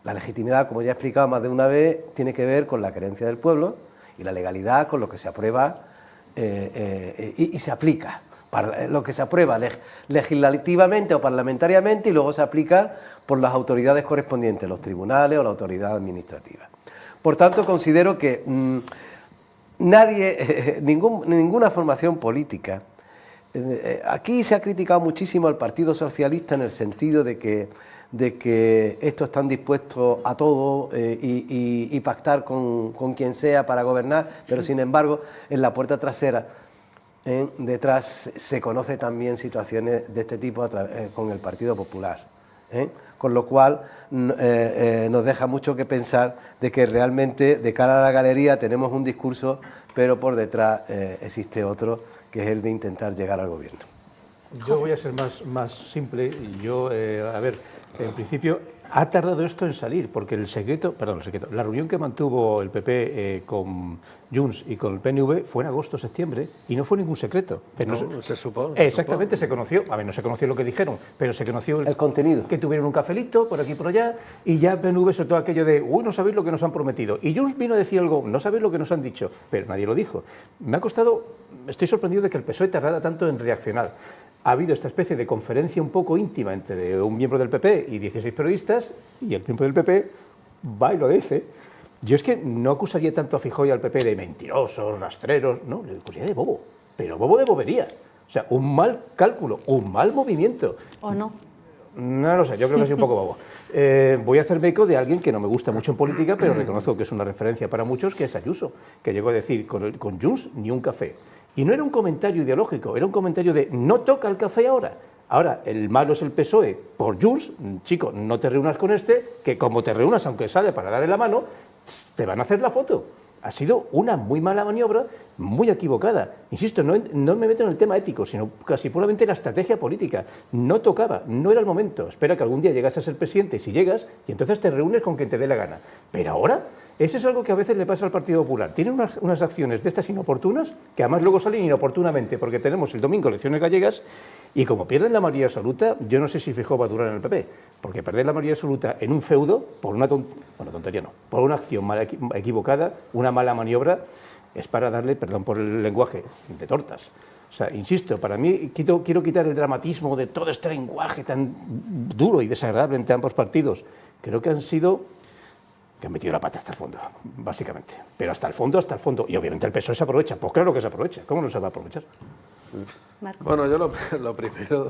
La legitimidad, como ya he explicado más de una vez, tiene que ver con la creencia del pueblo y la legalidad con lo que se aprueba y se aplica. lo que se aprueba legislativamente o parlamentariamente y luego se aplica por las autoridades correspondientes, los tribunales o la autoridad administrativa. Por tanto, considero que ninguna formación política. Aquí se ha criticado muchísimo al Partido Socialista en el sentido de que estos están dispuestos a todo y pactar con quien sea para gobernar, pero sin embargo en la puerta trasera, detrás, se conoce también situaciones de este tipo con el Partido Popular. Con lo cual nos deja mucho que pensar de que realmente de cara a la galería tenemos un discurso, pero por detrás existe otro, que es el de intentar llegar al gobierno. Yo voy a ser más simple y yo, a ver, en principio ha tardado esto en salir, porque la reunión que mantuvo el PP con Junts y con el PNV fue en agosto-septiembre y no fue ningún secreto. Pero se supo. Exactamente, se conoció, a ver, no se conoció lo que dijeron, pero se conoció el contenido. Que tuvieron un cafelito por aquí y por allá y ya PNV soltó aquello de, no sabéis lo que nos han prometido. Y Junts vino a decir algo, no sabéis lo que nos han dicho, pero nadie lo dijo. Me ha costado, estoy sorprendido de que el PSOE tardara tanto en reaccionar. Ha habido esta especie de conferencia un poco íntima entre un miembro del PP y 16 periodistas, y el miembro del PP va y lo dice. Yo es que no acusaría tanto a Feijóo y al PP de mentirosos, rastreros, no, le acusaría de bobo, pero bobo de bobería. O sea, un mal cálculo, un mal movimiento. ¿O no? No lo sé, yo creo que soy un poco bobo. Voy a hacerme eco de alguien que no me gusta mucho en política, pero reconozco que es una referencia para muchos, que es Ayuso, que llegó a decir, con Junts ni un café. Y no era un comentario ideológico, era un comentario de no toca el café ahora. Ahora, el malo es el PSOE por Junts, chico, no te reúnas con este, que como te reúnas, aunque sale para darle la mano, te van a hacer la foto. Ha sido una muy mala maniobra, muy equivocada. Insisto, no me meto en el tema ético, sino casi puramente la estrategia política. No tocaba, no era el momento. Espera que algún día llegas a ser presidente, si llegas, y entonces te reúnes con quien te dé la gana. Pero ahora, eso es algo que a veces le pasa al Partido Popular. Tienen unas acciones de estas inoportunas, que además luego salen inoportunamente, porque tenemos el domingo elecciones gallegas, y como pierden la mayoría absoluta, yo no sé si Feijóo va a durar en el PP, porque perder la mayoría absoluta en un feudo, por una tontería no, por una acción equivocada, una mala maniobra, es para darle, perdón por el lenguaje, de tortas. O sea, insisto, para mí quiero quitar el dramatismo de todo este lenguaje tan duro y desagradable entre ambos partidos. Creo que han metido la pata hasta el fondo, básicamente. Pero hasta el fondo. Y obviamente el PSOE se aprovecha. Pues claro que se aprovecha. ¿Cómo no se va a aprovechar? Marco. Bueno, yo lo primero,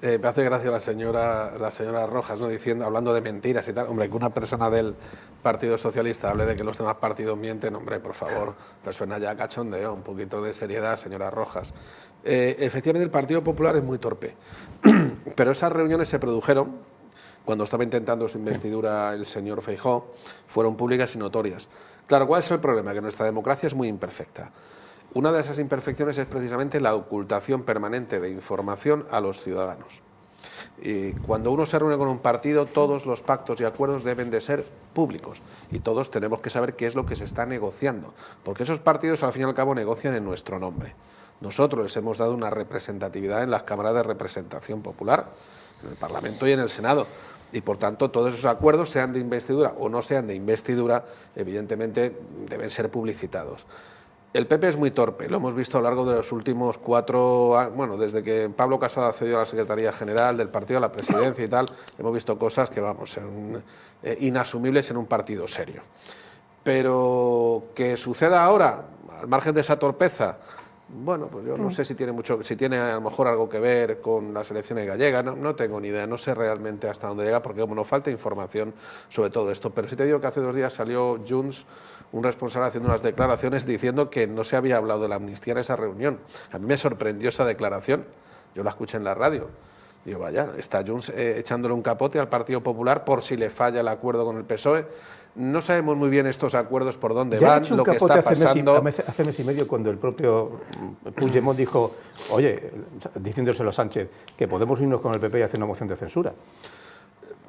me hace gracia la señora Rojas, ¿no? Hablando de mentiras y tal. Hombre, que una persona del Partido Socialista hable de que los demás partidos mienten, hombre, por favor, pues suena ya a cachondeo, un poquito de seriedad, señora Rojas. Efectivamente, el Partido Popular es muy torpe, pero esas reuniones se produjeron cuando estaba intentando su investidura el señor Feijóo, fueron públicas y notorias. Claro, ¿cuál es el problema? Que nuestra democracia es muy imperfecta. Una de esas imperfecciones es precisamente la ocultación permanente de información a los ciudadanos. Y cuando uno se reúne con un partido, todos los pactos y acuerdos deben de ser públicos y todos tenemos que saber qué es lo que se está negociando, porque esos partidos al fin y al cabo negocian en nuestro nombre. Nosotros les hemos dado una representatividad en las cámaras de representación popular, en el Parlamento y en el Senado. Y, por tanto, todos esos acuerdos, sean de investidura o no sean de investidura, evidentemente deben ser publicitados. El PP es muy torpe, lo hemos visto a lo largo de los últimos 4 años, bueno, desde que Pablo Casado accedió a la Secretaría General del partido, a la presidencia y tal, hemos visto cosas que, son inasumibles en un partido serio. Pero que suceda ahora, al margen de esa torpeza, bueno, pues yo no sé si tiene a lo mejor algo que ver con las elecciones gallegas, no tengo ni idea, no sé realmente hasta dónde llega, porque como nos falta información sobre todo esto. Pero sí te digo que hace 2 días salió Junts, un responsable, haciendo unas declaraciones diciendo que no se había hablado de la amnistía en esa reunión. A mí me sorprendió esa declaración, yo la escuché en la radio. Digo, vaya, está Junts echándole un capote al Partido Popular por si le falla el acuerdo con el PSOE. No sabemos muy bien estos acuerdos por dónde van, lo que está pasando. Hace mes y medio, cuando el propio Puigdemont dijo, oye, diciéndoselo a Sánchez, que podemos irnos con el PP y hacer una moción de censura.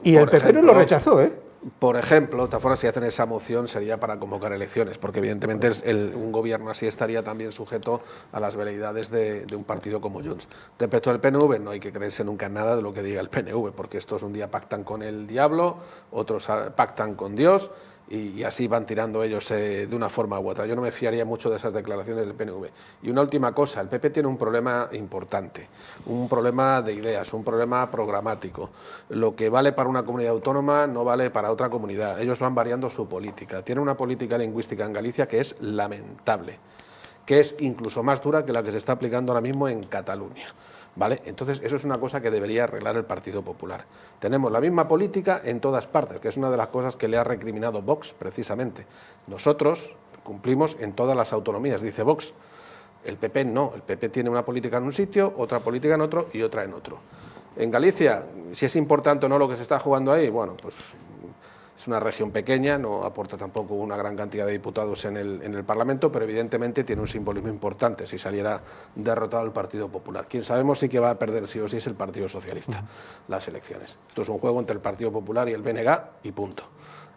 Y el PP no lo rechazó, ¿eh? Por ejemplo, de otra forma, si hacen esa moción sería para convocar elecciones, porque evidentemente un gobierno así estaría también sujeto a las veleidades de un partido como Junts. Respecto al PNV, no hay que creerse nunca en nada de lo que diga el PNV, porque estos un día pactan con el diablo, otros pactan con Dios, y así van tirando ellos de una forma u otra. Yo no me fiaría mucho de esas declaraciones del PNV. Y una última cosa, el PP tiene un problema importante, un problema de ideas, un problema programático. Lo que vale para una comunidad autónoma no vale para otra comunidad. Ellos van variando su política. Tienen una política lingüística en Galicia que es lamentable, que es incluso más dura que la que se está aplicando ahora mismo en Cataluña. ¿Vale? Entonces, eso es una cosa que debería arreglar el Partido Popular. Tenemos la misma política en todas partes, que es una de las cosas que le ha recriminado Vox, precisamente. Nosotros cumplimos en todas las autonomías, dice Vox. El PP no, el PP tiene una política en un sitio, otra política en otro y otra en otro. En Galicia, si es importante o no lo que se está jugando ahí, bueno, pues es una región pequeña, no aporta tampoco una gran cantidad de diputados en el Parlamento, pero evidentemente tiene un simbolismo importante si saliera derrotado el Partido Popular. Quien sabemos sí que va a perder sí o sí es el Partido Socialista, las elecciones. Esto es un juego entre el Partido Popular y el BNG y punto.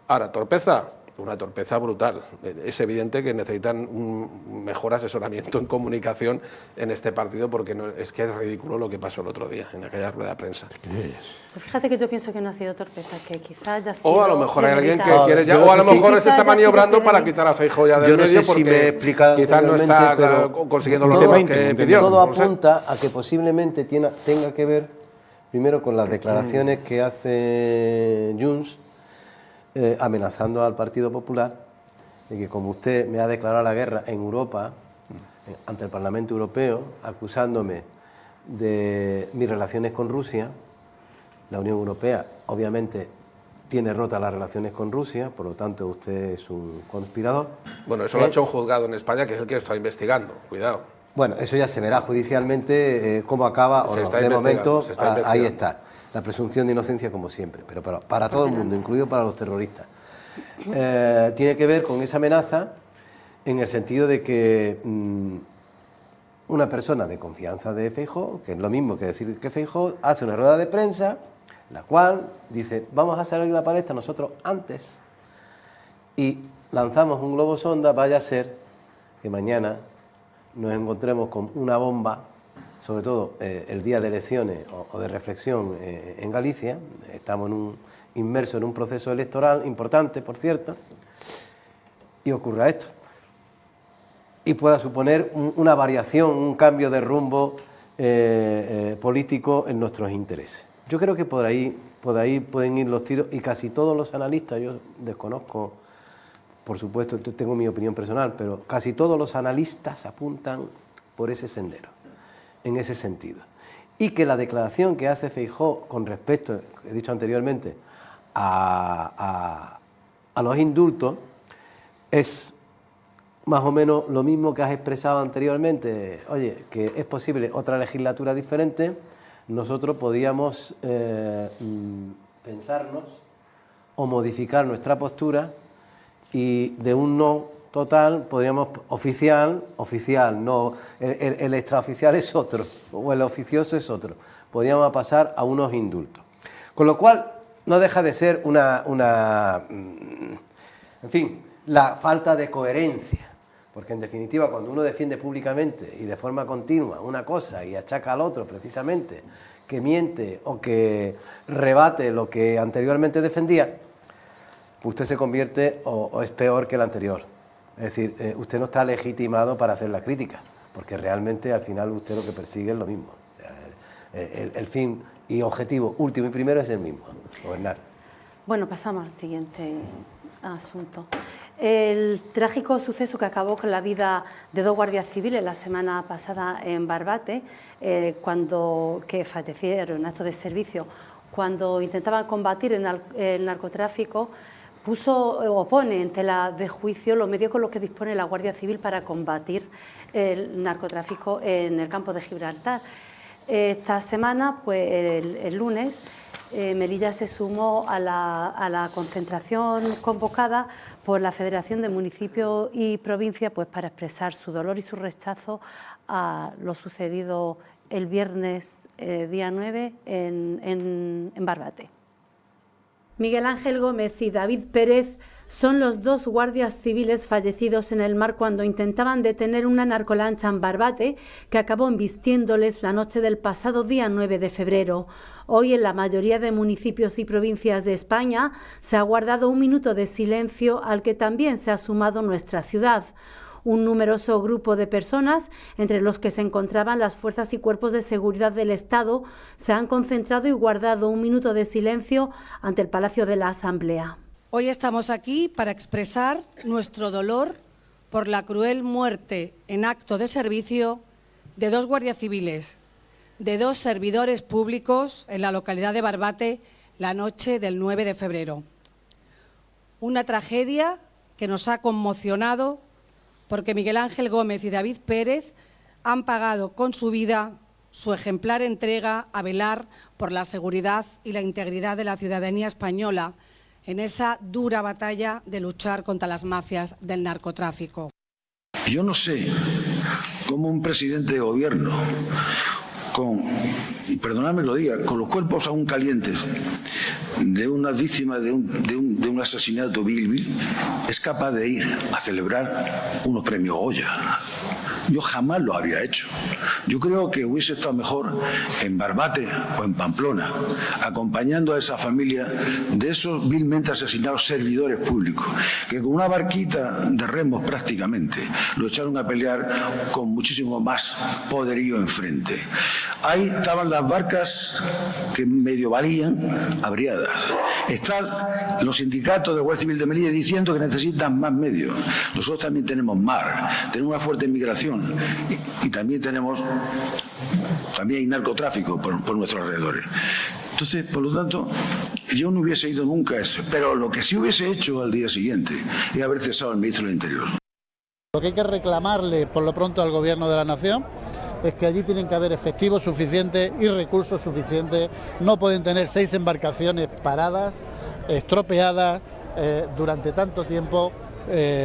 Ahora, torpeza, una torpeza brutal. Es evidente que necesitan un mejor asesoramiento en comunicación en este partido, porque no, es que es ridículo lo que pasó el otro día en aquella rueda de prensa. Pues fíjate que yo pienso que no ha sido torpeza, que quizás haya sido... O a lo mejor hay alguien que quiere ya, o a lo mejor se está maniobrando para quitar a Feijóo ya del medio, porque quizás no está consiguiendo los temas que pidió. Todo apunta a que posiblemente tenga que ver primero con las declaraciones que hace Junts, amenazando al Partido Popular, de que como usted me ha declarado la guerra en Europa, ante el Parlamento Europeo, acusándome de mis relaciones con Rusia, la Unión Europea obviamente tiene rotas las relaciones con Rusia, por lo tanto usted es un conspirador. Bueno, eso lo ha hecho un juzgado en España, que es el que está investigando, cuidado. Bueno, eso ya se verá judicialmente cómo acaba, o no. De momento ahí está. La presunción de inocencia como siempre, pero para todo el mundo, incluido para los terroristas. Tiene que ver con esa amenaza en el sentido de que una persona de confianza de Feijóo, que es lo mismo que decir que Feijóo, hace una rueda de prensa, la cual dice, vamos a salir a la palestra nosotros antes y lanzamos un globo sonda, vaya a ser que mañana nos encontremos con una bomba, sobre todo el día de elecciones o de reflexión en Galicia. Estamos inmersos en un proceso electoral importante, por cierto, y ocurra esto. Y pueda suponer una variación, un cambio de rumbo político en nuestros intereses. Yo creo que por ahí pueden ir los tiros, y casi todos los analistas, yo desconozco, por supuesto, tengo mi opinión personal, pero casi todos los analistas apuntan por ese sendero, en ese sentido. Y que la declaración que hace Feijóo con respecto, he dicho anteriormente, a los indultos, es más o menos lo mismo que has expresado anteriormente. Oye, que es posible otra legislatura diferente, nosotros podíamos pensarnos o modificar nuestra postura y de un no total podríamos oficial, no, el extraoficial es otro, o el oficioso es otro, podríamos pasar a unos indultos. Con lo cual no deja de ser en fin, la falta de coherencia, porque en definitiva cuando uno defiende públicamente y de forma continua una cosa y achaca al otro precisamente que miente o que rebate lo que anteriormente defendía, usted se convierte o es peor que el anterior. Es decir, usted no está legitimado para hacer la crítica, porque realmente al final usted lo que persigue es lo mismo. O sea, el fin y objetivo último y primero es el mismo, gobernar. Bueno, pasamos al siguiente asunto. El trágico suceso que acabó con la vida de 2 guardias civiles la semana pasada en Barbate, que fallecieron en acto de servicio cuando intentaban combatir el narcotráfico, pone en tela de juicio los medios con los que dispone la Guardia Civil para combatir el narcotráfico en el campo de Gibraltar. Esta semana, pues el lunes, Melilla se sumó a la concentración convocada por la Federación de Municipios y Provincias, pues para expresar su dolor y su rechazo a lo sucedido el viernes día 9 en Barbate. Miguel Ángel Gómez y David Pérez son los 2 guardias civiles fallecidos en el mar cuando intentaban detener una narcolancha en Barbate que acabó embistiéndoles la noche del pasado día 9 de febrero. Hoy en la mayoría de municipios y provincias de España se ha guardado un minuto de silencio al que también se ha sumado nuestra ciudad. Un numeroso grupo de personas, entre los que se encontraban las fuerzas y cuerpos de seguridad del Estado, se han concentrado y guardado un minuto de silencio ante el Palacio de la Asamblea. Hoy estamos aquí para expresar nuestro dolor por la cruel muerte en acto de servicio de 2 guardias civiles, de 2 servidores públicos en la localidad de Barbate la noche del 9 de febrero. Una tragedia que nos ha conmocionado porque Miguel Ángel Gómez y David Pérez han pagado con su vida su ejemplar entrega a velar por la seguridad y la integridad de la ciudadanía española en esa dura batalla de luchar contra las mafias del narcotráfico. Yo no sé cómo un presidente de gobierno, y perdonadme lo diga, con los cuerpos aún calientes de una víctima de un asesinato vil, es capaz de ir a celebrar unos premios Goya. Yo jamás lo habría hecho. Yo creo que hubiese estado mejor en Barbate o en Pamplona, acompañando a esa familia de esos vilmente asesinados servidores públicos, que con una barquita de remos prácticamente lo echaron a pelear con muchísimo más poderío enfrente. Ahí estaban las barcas que medio valían, abriadas. Están los sindicatos del Guardia Civil de Melilla diciendo que necesitan más medios. Nosotros también tenemos mar, tenemos una fuerte migración y también hay narcotráfico por nuestros alrededores. Entonces, por lo tanto, yo no hubiese ido nunca a eso. Pero lo que sí hubiese hecho al día siguiente es haber cesado al ministro del Interior. Lo que hay que reclamarle por lo pronto al Gobierno de la Nación es que allí tienen que haber efectivos suficientes y recursos suficientes. No pueden tener 6 embarcaciones paradas, estropeadas durante tanto tiempo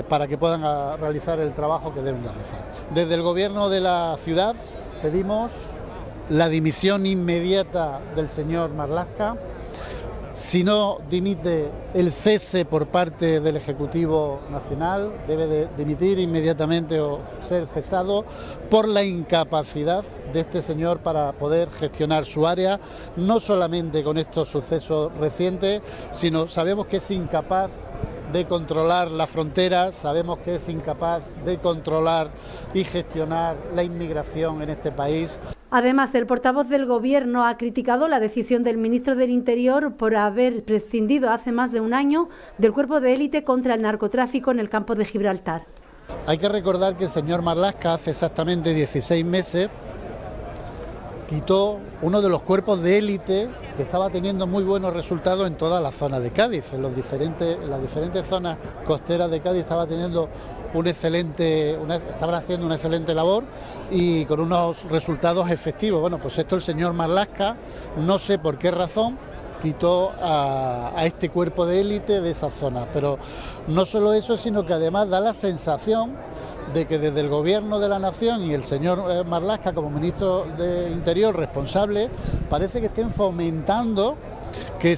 para que puedan realizar el trabajo que deben de realizar. Desde el Gobierno de la ciudad pedimos la dimisión inmediata del señor Marlaska. Si no dimite, el cese por parte del Ejecutivo Nacional, debe de dimitir inmediatamente o ser cesado por la incapacidad de este señor para poder gestionar su área, no solamente con estos sucesos recientes, sino sabemos que es incapaz de controlar la frontera, sabemos que es incapaz de controlar y gestionar la inmigración en este país. Además, el portavoz del Gobierno ha criticado la decisión del ministro del Interior por haber prescindido hace más de un año del cuerpo de élite contra el narcotráfico en el campo de Gibraltar. Hay que recordar que el señor Marlaska hace exactamente 16 meses quitó uno de los cuerpos de élite que estaba teniendo muy buenos resultados en toda la zona de Cádiz. En las diferentes zonas costeras de Cádiz estaban haciendo una excelente labor y con unos resultados efectivos. Bueno, pues esto el señor Marlaska, no sé por qué razón, quitó a este cuerpo de élite de esa zona. Pero no solo eso, sino que además da la sensación de que desde el Gobierno de la Nación y el señor Marlaska como ministro de Interior responsable, parece que estén fomentando que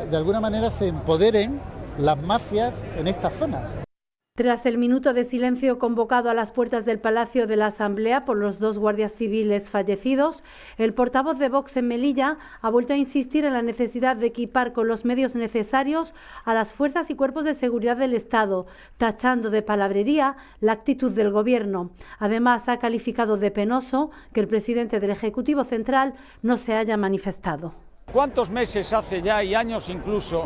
de alguna manera se empoderen las mafias en estas zonas. Tras el minuto de silencio convocado a las puertas del Palacio de la Asamblea por los 2 guardias civiles fallecidos, el portavoz de Vox en Melilla ha vuelto a insistir en la necesidad de equipar con los medios necesarios a las fuerzas y cuerpos de seguridad del Estado, tachando de palabrería la actitud del Gobierno. Además, ha calificado de penoso que el presidente del Ejecutivo Central no se haya manifestado. ¿Cuántos meses hace ya y años incluso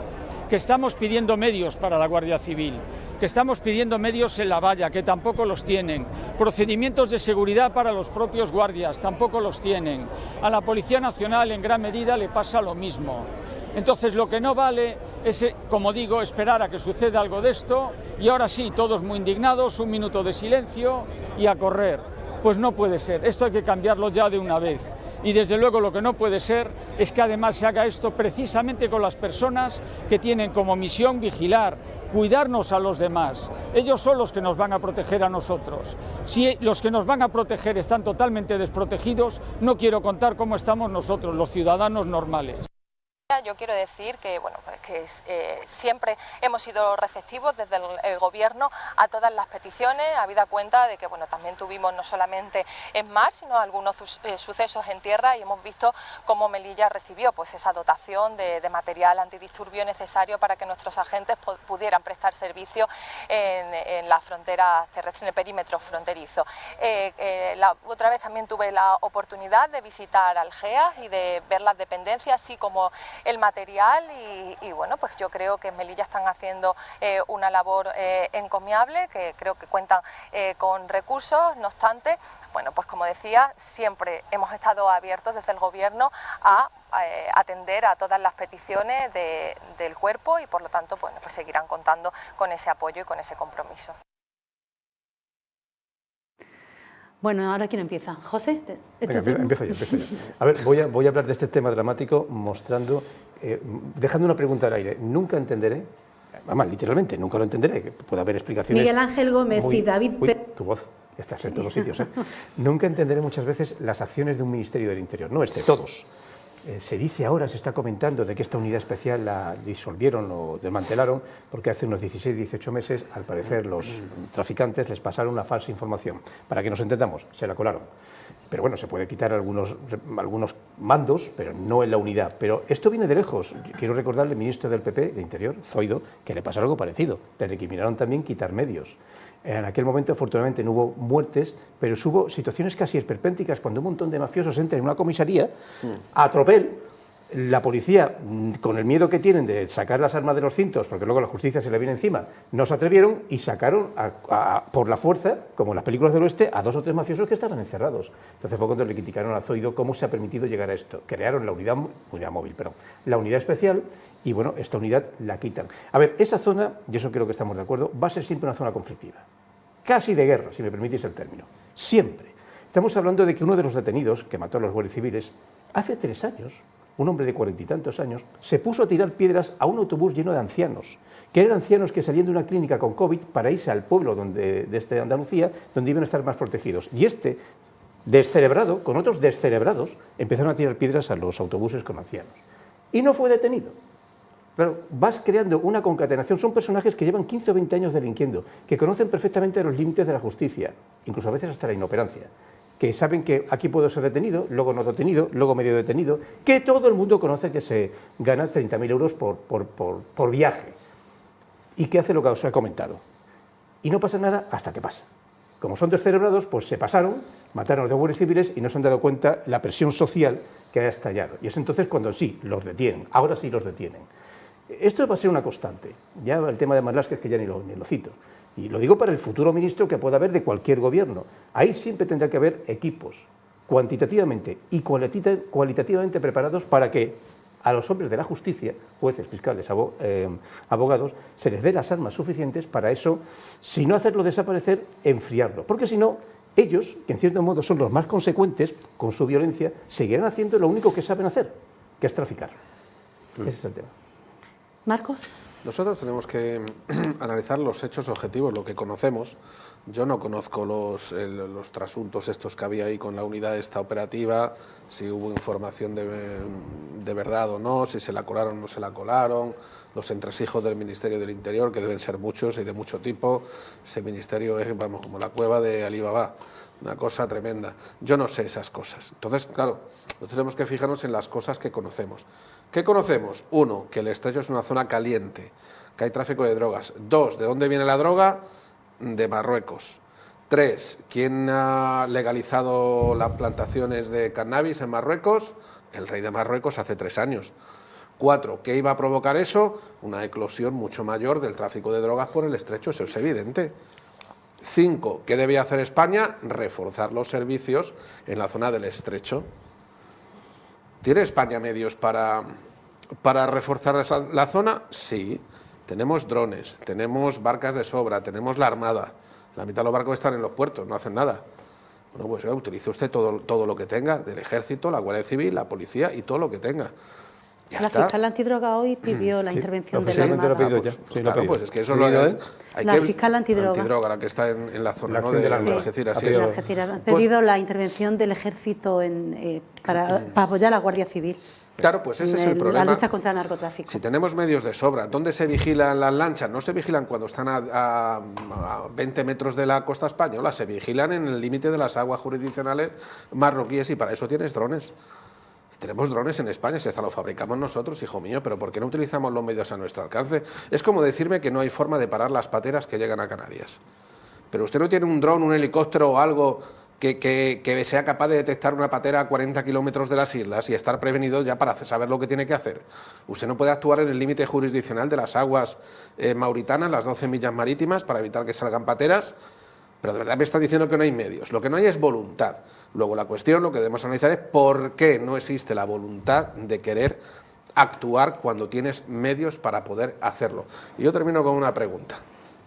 que estamos pidiendo medios para la Guardia Civil? Que estamos pidiendo medios en la valla, que tampoco los tienen. Procedimientos de seguridad para los propios guardias, tampoco los tienen. A la Policía Nacional en gran medida le pasa lo mismo. Entonces lo que no vale es, como digo, esperar a que suceda algo de esto y ahora sí, todos muy indignados, un minuto de silencio y a correr. Pues no puede ser, esto hay que cambiarlo ya de una vez. Y desde luego lo que no puede ser es que además se haga esto precisamente con las personas que tienen como misión vigilar, cuidarnos a los demás. Ellos son los que nos van a proteger a nosotros. Si los que nos van a proteger están totalmente desprotegidos, no quiero contar cómo estamos nosotros, los ciudadanos normales. Yo quiero decir que, que siempre hemos sido receptivos desde el Gobierno a todas las peticiones, habida cuenta de que bueno, también tuvimos no solamente en mar, sino algunos sucesos en tierra, y hemos visto cómo Melilla recibió pues esa dotación de material antidisturbio necesario para que nuestros agentes pudieran prestar servicio en las fronteras terrestres, en el perímetro fronterizo. Otra vez también tuve la oportunidad de visitar Algea y de ver las dependencias, así como el material, y bueno, pues yo creo que en Melilla están haciendo una labor encomiable, que creo que cuentan con recursos. No obstante, bueno, pues como decía, siempre hemos estado abiertos desde el Gobierno a atender a todas las peticiones del cuerpo, y por lo tanto pues seguirán contando con ese apoyo y con ese compromiso. Bueno, ahora ¿quién empieza? ¿José? Venga, empiezo yo. A ver, voy a hablar de este tema dramático mostrando, dejando una pregunta al aire. Nunca entenderé, además literalmente, nunca lo entenderé, que puede haber explicaciones... Miguel Ángel Gómez y David... Tu voz, estás en todos los sitios, ¿eh? Nunca entenderé muchas veces las acciones de un Ministerio del Interior, no todos. Se dice ahora, se está comentando de que esta unidad especial la disolvieron o desmantelaron porque hace unos 16-18 meses, al parecer, los traficantes les pasaron una falsa información. Para que nos entendamos, se la colaron. Pero bueno, se puede quitar algunos mandos, pero no en la unidad. Pero esto viene de lejos. Quiero recordarle al ministro del PP, de Interior, Zoido, que le pasó algo parecido. Le recriminaron también quitar medios. En aquel momento, afortunadamente, no hubo muertes, pero hubo situaciones casi esperpénticas cuando un montón de mafiosos entran en una comisaría, a tropel, la policía, con el miedo que tienen de sacar las armas de los cintos, porque luego la justicia se le viene encima, no se atrevieron y sacaron por la fuerza, como en las películas del oeste, a 2 o 3 mafiosos que estaban encerrados. Entonces fue cuando le criticaron a Zoido cómo se ha permitido llegar a esto. Crearon la la unidad especial, y bueno, esta unidad la quitan. A ver, esa zona, y eso creo que estamos de acuerdo, va a ser siempre una zona conflictiva. Casi de guerra, si me permitís el término. Siempre. Estamos hablando de que uno de los detenidos, que mató a los guardias civiles, hace 3 años, un hombre de 40 y tantos años, se puso a tirar piedras a un autobús lleno de ancianos, que eran ancianos que salían de una clínica con COVID para irse al pueblo de Andalucía, donde iban a estar más protegidos. Y descerebrado, con otros descerebrados, empezaron a tirar piedras a los autobuses con ancianos. Y no fue detenido. Claro, vas creando una concatenación. Son personajes que llevan 15 o 20 años delinquiendo, que conocen perfectamente los límites de la justicia, incluso a veces hasta la inoperancia, que saben que aquí puedo ser detenido, luego no detenido, luego medio detenido, que todo el mundo conoce que se gana 30.000 euros por viaje. ¿Y qué hace lo que os he comentado? Y no pasa nada hasta que pasa. Como son descerebrados, pues se pasaron, mataron a los guardias civiles y no se han dado cuenta la presión social que ha estallado. Y es entonces cuando sí, los detienen. Ahora sí los detienen. Esto va a ser una constante. Ya el tema de Marlaska, que ya ni lo cito. Y lo digo para el futuro ministro que pueda haber de cualquier gobierno. Ahí siempre tendrá que haber equipos cuantitativamente y cualitativamente preparados para que a los hombres de la justicia, jueces, fiscales, abogados, se les dé las armas suficientes para eso, si no hacerlo desaparecer, enfriarlo. Porque si no, ellos, que en cierto modo son los más consecuentes con su violencia, seguirán haciendo lo único que saben hacer, que es traficar. Ese es el tema. Marcos. Nosotros tenemos que analizar los hechos objetivos, lo que conocemos. Yo no conozco los trasuntos estos que había ahí con la unidad esta operativa, si hubo información de verdad o no, si se la colaron o no se la colaron, los entresijos del Ministerio del Interior, que deben ser muchos y de mucho tipo. Ese ministerio es, vamos, como la cueva de Alí Baba. Una cosa tremenda. Yo no sé esas cosas. Entonces, claro, tenemos que fijarnos en las cosas que conocemos. ¿Qué conocemos? 1, que el Estrecho es una zona caliente, que hay tráfico de drogas. 2, ¿de dónde viene la droga? De Marruecos. 3, ¿quién ha legalizado las plantaciones de cannabis en Marruecos? El rey de Marruecos hace 3 años. 4, ¿qué iba a provocar eso? Una eclosión mucho mayor del tráfico de drogas por el Estrecho, eso es evidente. 5, ¿qué debía hacer España? Reforzar los servicios en la zona del Estrecho. ¿Tiene España medios para reforzar la zona? Sí. Tenemos drones, tenemos barcas de sobra, tenemos la Armada. La mitad de los barcos están en los puertos, no hacen nada. Bueno, pues utilice usted todo lo que tenga, del Ejército, la Guardia Civil, la Policía y todo lo que tenga. La fiscal antidroga hoy pidió la intervención de la Armada. Claro, pues es que eso lo hay la que, fiscal antidroga, la que está en la zona de Algeciras. Sí, ha pedido la intervención del Ejército para apoyar a la Guardia Civil. Claro, pues ese es el problema. La lucha contra el narcotráfico. Si tenemos medios de sobra, ¿dónde se vigilan las lanchas? No se vigilan cuando están a 20 metros de la costa española, se vigilan en el límite de las aguas jurisdiccionales marroquíes y para eso tienes drones. Tenemos drones en España, si hasta lo fabricamos nosotros, hijo mío, pero ¿por qué no utilizamos los medios a nuestro alcance? Es como decirme que no hay forma de parar las pateras que llegan a Canarias. Pero usted no tiene un dron, un helicóptero o algo que sea capaz de detectar una patera a 40 kilómetros de las islas y estar prevenido ya para saber lo que tiene que hacer. Usted no puede actuar en el límite jurisdiccional de las aguas mauritanas, las 12 millas marítimas, para evitar que salgan pateras. Pero de verdad me está diciendo que no hay medios. Lo que no hay es voluntad. Luego la cuestión, lo que debemos analizar es por qué no existe la voluntad de querer actuar cuando tienes medios para poder hacerlo. Y yo termino con una pregunta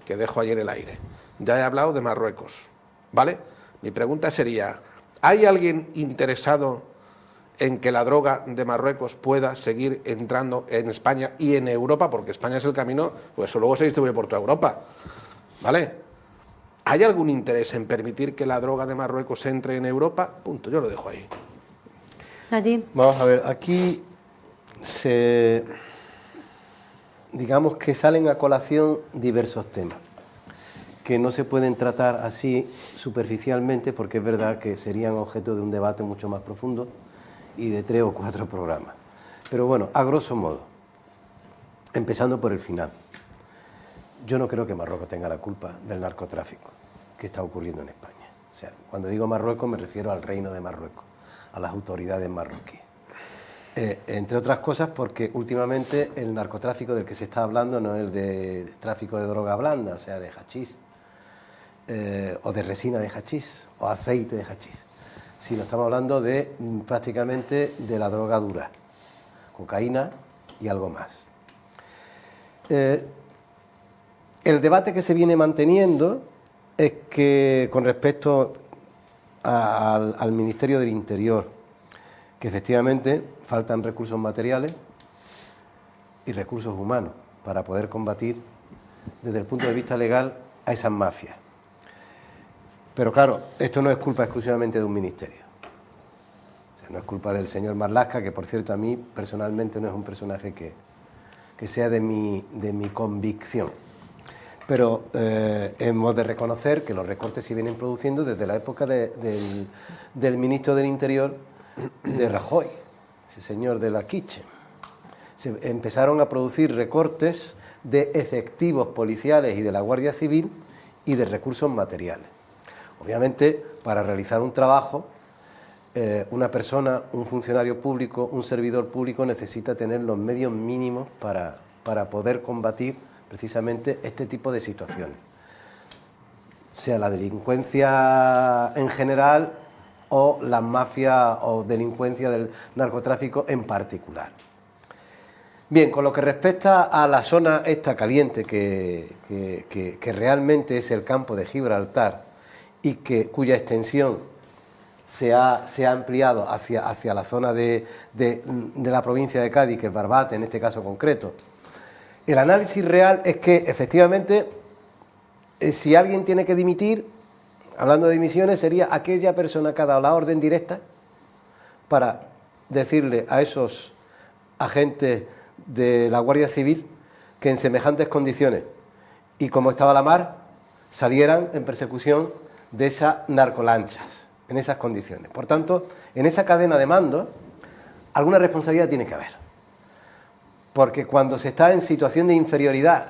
que dejo ahí en el aire. Ya he hablado de Marruecos, ¿vale? Mi pregunta sería, ¿hay alguien interesado en que la droga de Marruecos pueda seguir entrando en España y en Europa? Porque España es el camino, pues luego se distribuye por toda Europa, ¿vale? ¿Hay algún interés en permitir que la droga de Marruecos entre en Europa? Punto, yo lo dejo ahí. Allí. Vamos a ver, aquí digamos que salen a colación diversos temas que no se pueden tratar así superficialmente, porque es verdad que serían objeto de un debate mucho más profundo y de 3 o 4 programas. Pero bueno, a grosso modo, empezando por el final, yo no creo que Marruecos tenga la culpa del narcotráfico que está ocurriendo en España. O sea, cuando digo Marruecos me refiero al Reino de Marruecos, a las autoridades marroquíes. Entre otras cosas porque últimamente el narcotráfico del que se está hablando no es el de tráfico de droga blanda, o sea, de hachís, o de resina de hachís, o aceite de hachís, sino estamos hablando de prácticamente de la droga dura, cocaína y algo más. El debate que se viene manteniendo es que con respecto al Ministerio del Interior, que efectivamente faltan recursos materiales y recursos humanos para poder combatir desde el punto de vista legal a esas mafias. Pero claro, esto no es culpa exclusivamente de un ministerio. O sea, no es culpa del señor Marlaska, que por cierto a mí personalmente no es un personaje que sea de mi convicción. Pero hemos de reconocer que los recortes se vienen produciendo desde la época del ministro del Interior de Rajoy, ese señor de la Kitchen. Se empezaron a producir recortes de efectivos policiales y de la Guardia Civil y de recursos materiales. Obviamente, para realizar un trabajo, una persona, un funcionario público, un servidor público necesita tener los medios mínimos para poder combatir precisamente este tipo de situaciones, sea la delincuencia en general o la mafia o delincuencia del narcotráfico en particular. Bien, con lo que respecta a la zona esta caliente que realmente es el campo de Gibraltar y cuya extensión se ha ampliado hacia la zona de la provincia de Cádiz, que es Barbate en este caso concreto, el análisis real es que efectivamente si alguien tiene que dimitir, hablando de dimisiones, sería aquella persona que ha dado la orden directa para decirle a esos agentes de la Guardia Civil que en semejantes condiciones y como estaba la mar, salieran en persecución de esas narcolanchas, en esas condiciones. Por tanto, en esa cadena de mando, alguna responsabilidad tiene que haber. Porque cuando se está en situación de inferioridad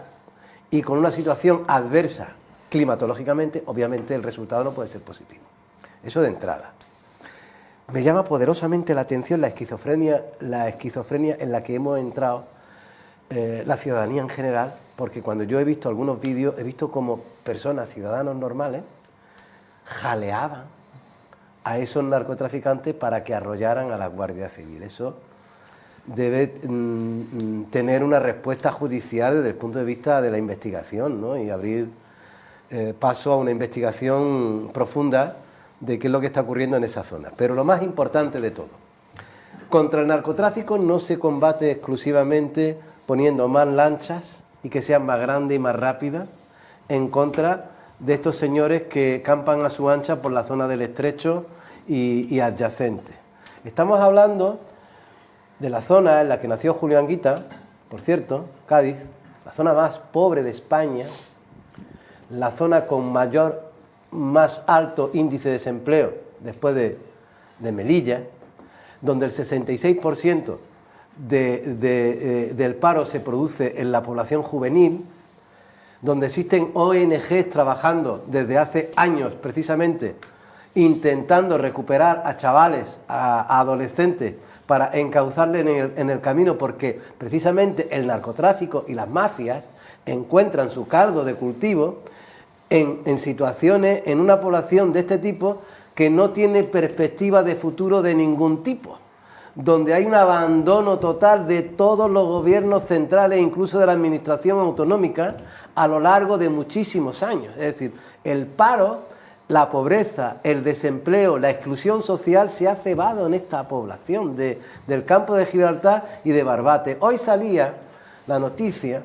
y con una situación adversa climatológicamente, obviamente el resultado no puede ser positivo. Eso de entrada. Me llama poderosamente la atención la esquizofrenia en la que hemos entrado la ciudadanía en general, porque cuando yo he visto algunos vídeos, he visto como personas, ciudadanos normales, jaleaban a esos narcotraficantes para que arrollaran a la Guardia Civil. Eso debe tener una respuesta judicial desde el punto de vista de la investigación, ¿no? Y abrir paso a una investigación profunda de qué es lo que está ocurriendo en esa zona. Pero lo más importante de todo, Contra el narcotráfico no se combate exclusivamente poniendo más lanchas y que sean más grandes y más rápidas en contra de estos señores que campan a su ancha por la zona del Estrecho y adyacente. Estamos hablando de la zona en la que nació Julio Anguita, por cierto, Cádiz, la zona más pobre de España, la zona con más alto índice de desempleo después de Melilla, donde el 66% del paro se produce en la población juvenil, donde existen ONGs trabajando desde hace años precisamente intentando recuperar a chavales, a adolescentes, para encauzarles en el camino, porque precisamente el narcotráfico y las mafias encuentran su caldo de cultivo en situaciones, en una población de este tipo que no tiene perspectiva de futuro de ningún tipo, donde hay un abandono total de todos los gobiernos centrales, incluso de la administración autonómica, a lo largo de muchísimos años. Es decir, el paro, la pobreza, el desempleo, la exclusión social se ha cebado en esta población del campo de Gibraltar y de Barbate. Hoy salía la noticia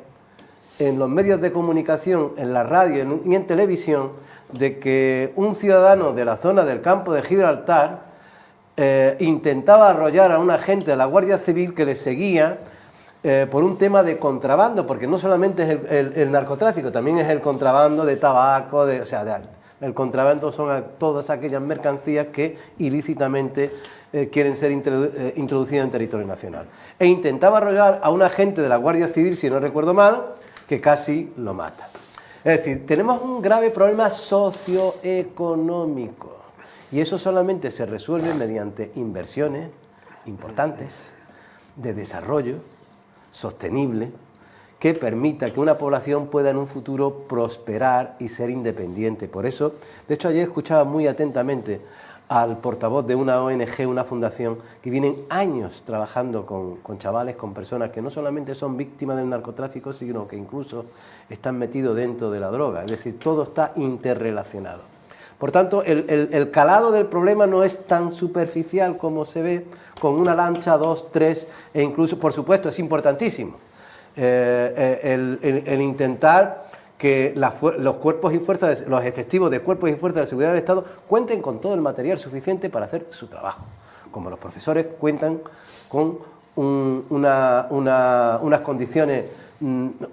en los medios de comunicación, en la radio y en televisión, de que un ciudadano de la zona del campo de Gibraltar intentaba arrollar a un agente de la Guardia Civil que le seguía por un tema de contrabando, porque no solamente es el narcotráfico, también es el contrabando de tabaco, el contrabando son todas aquellas mercancías que ilícitamente quieren ser introducidas en territorio nacional. E intentaba arrollar a un agente de la Guardia Civil, si no recuerdo mal, que casi lo mata. Es decir, tenemos un grave problema socioeconómico y eso solamente se resuelve mediante inversiones importantes de desarrollo sostenible que permita que una población pueda en un futuro prosperar y ser independiente. Por eso, de hecho, ayer escuchaba muy atentamente al portavoz de una ONG, una fundación, que vienen años trabajando con chavales, con personas que no solamente son víctimas del narcotráfico, sino que incluso están metidos dentro de la droga. Es decir, todo está interrelacionado. Por tanto, el calado del problema no es tan superficial como se ve con una lancha, 2, 3, e incluso, por supuesto, es importantísimo el intentar que los cuerpos y fuerzas, los efectivos de cuerpos y fuerzas de seguridad del Estado cuenten con todo el material suficiente para hacer su trabajo, como los profesores cuentan con unas condiciones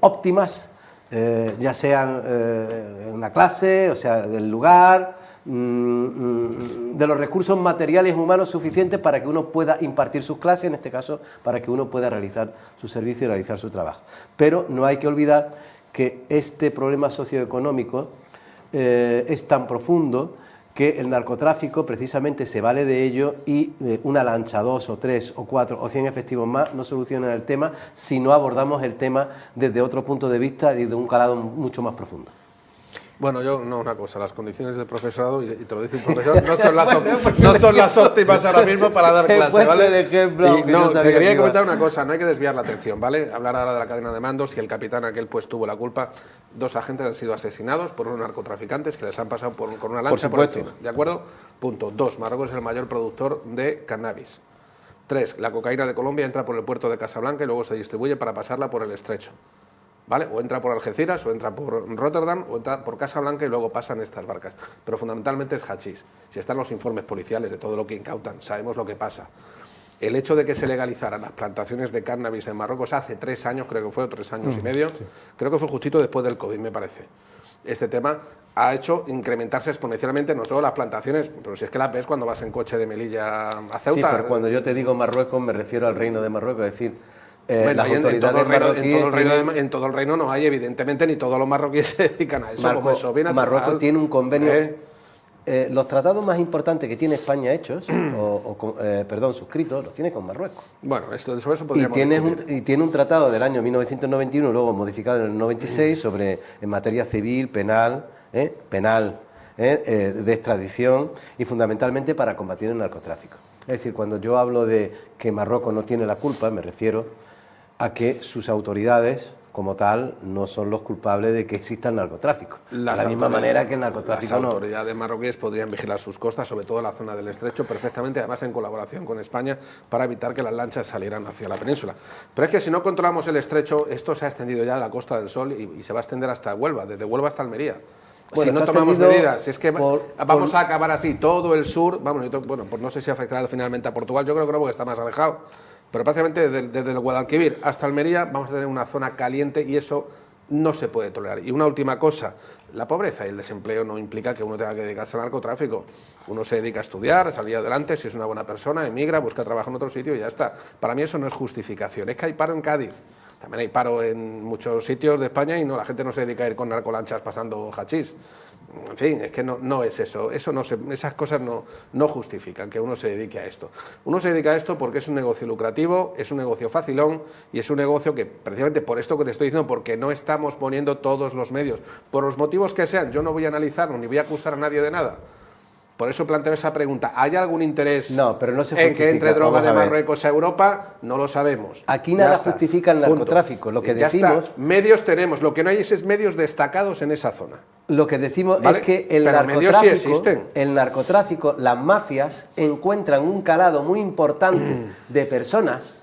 óptimas, ya sean en la clase, o sea, del lugar, de los recursos materiales humanos suficientes para que uno pueda impartir sus clases, en este caso, para que uno pueda realizar su servicio y realizar su trabajo. Pero no hay que olvidar que este problema socioeconómico es tan profundo que el narcotráfico precisamente se vale de ello y una lancha, 2 o 3 o 4 o 100 efectivos más no solucionan el tema si no abordamos el tema desde otro punto de vista y de un calado mucho más profundo. Bueno, una cosa, las condiciones del profesorado, y te lo dice un profesor, no son las óptimas ahora mismo para dar clase, ¿vale? Te quería comentar una cosa, no hay que desviar la atención, ¿vale? Hablar ahora de la cadena de mando, si el capitán aquel pues tuvo la culpa, 2 agentes han sido asesinados por unos narcotraficantes que les han pasado con una lancha por encima, ¿de acuerdo? Punto. 2, Marruecos es el mayor productor de cannabis. 3, la cocaína de Colombia entra por el puerto de Casablanca y luego se distribuye para pasarla por el Estrecho. ¿Vale? O entra por Algeciras, o entra por Rotterdam, o entra por Casablanca y luego pasan estas barcas. Pero fundamentalmente es hachís. Si están los informes policiales de todo lo que incautan, sabemos lo que pasa. El hecho de que se legalizaran las plantaciones de cannabis en Marruecos hace 3 años, creo que fue, 3 años y medio, sí. Creo que fue justito después del COVID, me parece. Este tema ha hecho incrementarse exponencialmente no solo las plantaciones, pero si es que las ves cuando vas en coche de Melilla a Ceuta. Sí, pero cuando yo te digo Marruecos me refiero al Reino de Marruecos, es decir, bueno, en todo el reino no hay, evidentemente, ni todos los marroquíes se dedican a eso. Como eso viene Marruecos tiene un convenio. Los tratados más importantes que tiene España hechos, suscritos, los tiene con Marruecos. Bueno, sobre eso podríamos y tiene un tratado del año 1991, luego modificado en el 96, en materia civil, penal, de extradición y fundamentalmente para combatir el narcotráfico. Es decir, cuando yo hablo de que Marruecos no tiene la culpa, me refiero a que sus autoridades como tal, no son los culpables de que exista el narcotráfico. De la misma manera que el narcotráfico Las autoridades marroquíes podrían vigilar sus costas, sobre todo la zona del Estrecho, perfectamente, además en colaboración con España, para evitar que las lanchas salieran hacia la península. Pero es que si no controlamos el Estrecho, esto se ha extendido ya a la Costa del Sol y se va a extender hasta Huelva, desde Huelva hasta Almería. Bueno, si no tomamos medidas, si es que vamos a acabar así todo el sur, bueno, pues no sé si afectará finalmente a Portugal, yo creo que no, porque está más alejado, pero prácticamente desde el Guadalquivir hasta Almería vamos a tener una zona caliente y eso no se puede tolerar. Y una última cosa, la pobreza y el desempleo no implica que uno tenga que dedicarse al narcotráfico. Uno se dedica a estudiar, a salir adelante, si es una buena persona, emigra, busca trabajo en otro sitio y ya está. Para mí eso no es justificación. Es que hay paro en Cádiz, también hay paro en muchos sitios de España y no, la gente no se dedica a ir con narcolanchas pasando hachís. En fin, es que no es eso, esas cosas no justifican que uno se dedique a esto. Uno se dedica a esto porque es un negocio lucrativo, es un negocio facilón y es un negocio que, precisamente por esto que te estoy diciendo, porque no estamos poniendo todos los medios, por los motivos que sean, yo no voy a analizarlo ni voy a acusar a nadie de nada. Por eso planteo esa pregunta. ¿Hay algún interés en que entre droga de Marruecos a Europa? No lo sabemos. Aquí nada justifica el narcotráfico. Lo que decimos, medios tenemos, lo que no hay es medios destacados en esa zona. Lo que decimos es que el narcotráfico, las mafias encuentran un calado muy importante de personas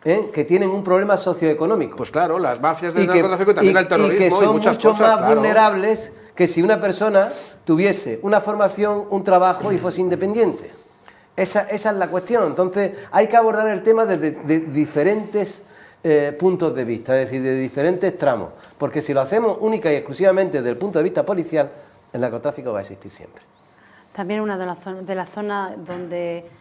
que tienen un problema socioeconómico. Pues claro, las mafias del narcotráfico y también el terrorismo y que son mucho cosas, más vulnerables que si una persona tuviese una formación, un trabajo y fuese independiente. Esa es la cuestión. Entonces hay que abordar el tema desde diferentes puntos de vista, es decir, de diferentes tramos, porque si lo hacemos única y exclusivamente desde el punto de vista policial, el narcotráfico va a existir siempre. También una de las zonas donde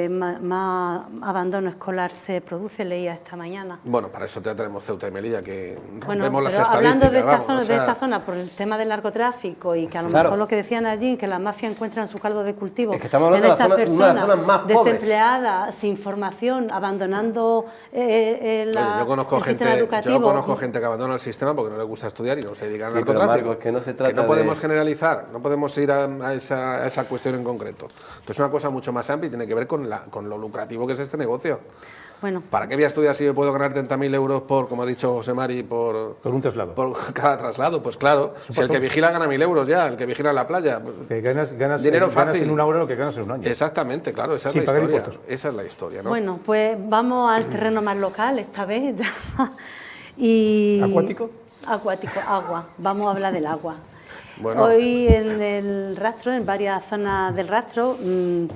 más abandono escolar se produce, leía esta mañana. Bueno, para eso ya tenemos Ceuta y Melilla, que rompemos bueno, las estadísticas. Hablando de esta zona, por el tema del narcotráfico y que a lo mejor lo que decían allí, que la mafia encuentran su caldo de cultivo. Es que estamos hablando de una de las zonas más pobres. Desempleadas, sin formación, abandonando yo conozco gente que abandona el sistema porque no le gusta estudiar y no se dedica al narcotráfico. Es que no se trata que no podemos generalizar, no podemos ir a esa cuestión en concreto. Entonces es una cosa mucho más amplia y tiene que ver con lo lucrativo que es este negocio. Bueno. ¿Para qué voy a estudiar si yo puedo ganar 30.000 euros por, como ha dicho José Mari, por un traslado? Por cada traslado, pues claro. Si el que vigila gana 1.000 euros ya, el que vigila en la playa. Pues, que ganas dinero fácil. En una hora lo que ganas en un año. Exactamente, claro, esa es la historia. Esa es la historia, ¿no? Bueno, pues vamos al terreno más local esta vez. ¿Acuático? Acuático, agua. Vamos a hablar del agua. Bueno. Hoy en el Rastro, en varias zonas del Rastro,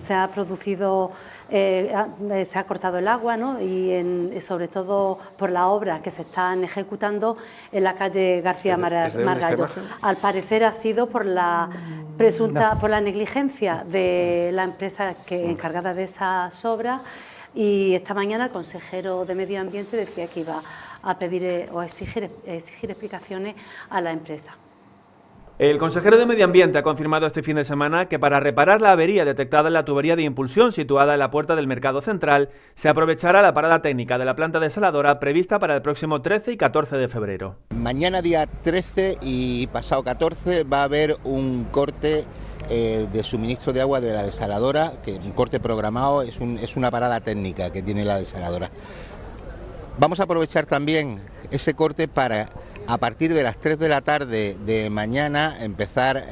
se ha producido, se ha cortado el agua, ¿no? Y sobre todo por las obras que se están ejecutando en la calle García Margallo. Al parecer ha sido por la negligencia de la empresa encargada de esas obras, y esta mañana el consejero de Medio Ambiente decía que iba a pedir o a exigir explicaciones a la empresa. El consejero de Medio Ambiente ha confirmado este fin de semana que para reparar la avería detectada en la tubería de impulsión situada en la puerta del Mercado Central, se aprovechará la parada técnica de la planta desaladora prevista para el próximo 13 y 14 de febrero. Mañana día 13 y pasado 14 va a haber un corte de suministro de agua de la desaladora, que un corte programado, es una parada técnica que tiene la desaladora. Vamos a aprovechar también ese corte para, a partir de las 3 de la tarde de mañana, empezar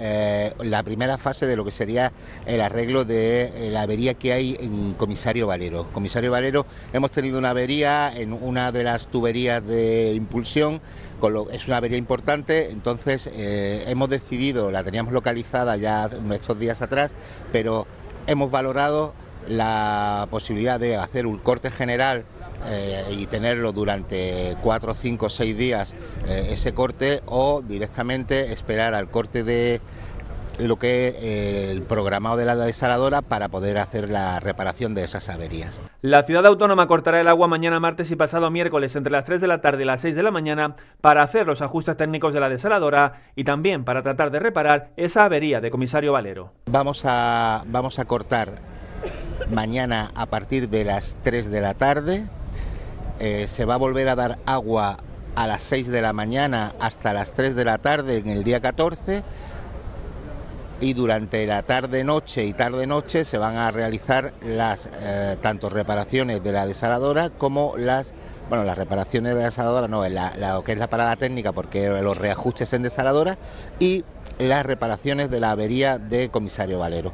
la primera fase de lo que sería el arreglo de la avería que hay en Comisario Valero. Comisario Valero, hemos tenido una avería en una de las tuberías de impulsión, es una avería importante, entonces hemos decidido, la teníamos localizada ya estos días atrás, pero hemos valorado la posibilidad de hacer un corte general y tenerlo durante 4, 5, 6 días ese corte, o directamente esperar al corte de lo que es el programado de la desaladora para poder hacer la reparación de esas averías. La ciudad autónoma cortará el agua mañana martes y pasado miércoles entre las 3 de la tarde y las 6 de la mañana para hacer los ajustes técnicos de la desaladora y también para tratar de reparar esa avería de Comisario Valero. Vamos a cortar mañana a partir de las 3 de la tarde. Se va a volver a dar agua a las 6 de la mañana hasta las 3 de la tarde en el día 14, y durante la tarde-noche y tarde-noche se van a realizar las tanto reparaciones de la desaladora como las bueno, las reparaciones de desaladora no, lo que es la parada técnica, porque los reajustes en desaladora y las reparaciones de la avería de Comisario Valero.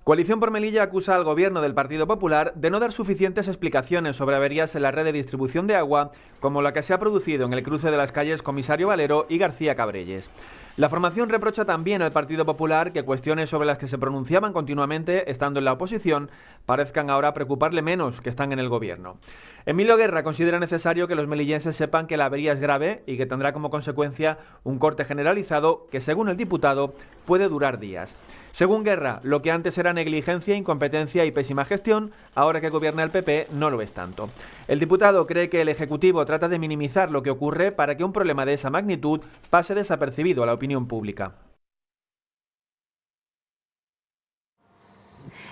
Coalición por Melilla acusa al gobierno del Partido Popular de no dar suficientes explicaciones sobre averías en la red de distribución de agua, como la que se ha producido en el cruce de las calles Comisario Valero y García Cabrelles. La formación reprocha también al Partido Popular que cuestiones sobre las que se pronunciaban continuamente estando en la oposición parezcan ahora preocuparle menos que están en el gobierno. Emilio Guerra considera necesario que los melillenses sepan que la avería es grave y que tendrá como consecuencia un corte generalizado que, según el diputado, puede durar días. Según Guerra, lo que antes era negligencia, incompetencia y pésima gestión, ahora que gobierna el PP no lo es tanto. El diputado cree que el Ejecutivo trata de minimizar lo que ocurre para que un problema de esa magnitud pase desapercibido a la opinión pública.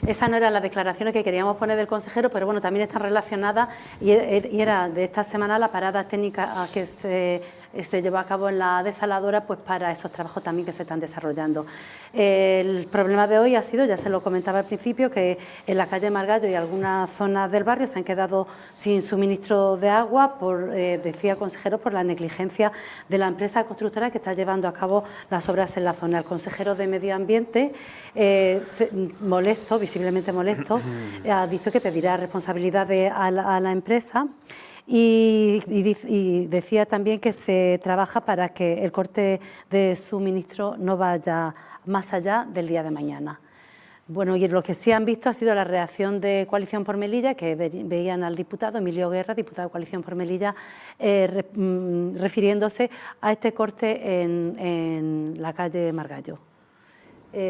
Esas no eran las declaraciones que queríamos poner del consejero, pero bueno, también están relacionadas y era de esta semana la parada técnica que se llevó a cabo en la desaladora, pues para esos trabajos también que se están desarrollando. El problema de hoy ha sido, ya se lo comentaba al principio, que en la calle Margallo y algunas zonas del barrio se han quedado sin suministro de agua, decía el consejero, por la negligencia de la empresa constructora que está llevando a cabo las obras en la zona. El consejero de Medio Ambiente, visiblemente molesto, ha dicho que pedirá responsabilidades a la empresa. Y decía también que se trabaja para que el corte de suministro no vaya más allá del día de mañana. Bueno, y lo que sí han visto ha sido la reacción de Coalición por Melilla, que veían al diputado Emilio Guerra, diputado de Coalición por Melilla, refiriéndose a este corte en la calle Margallo.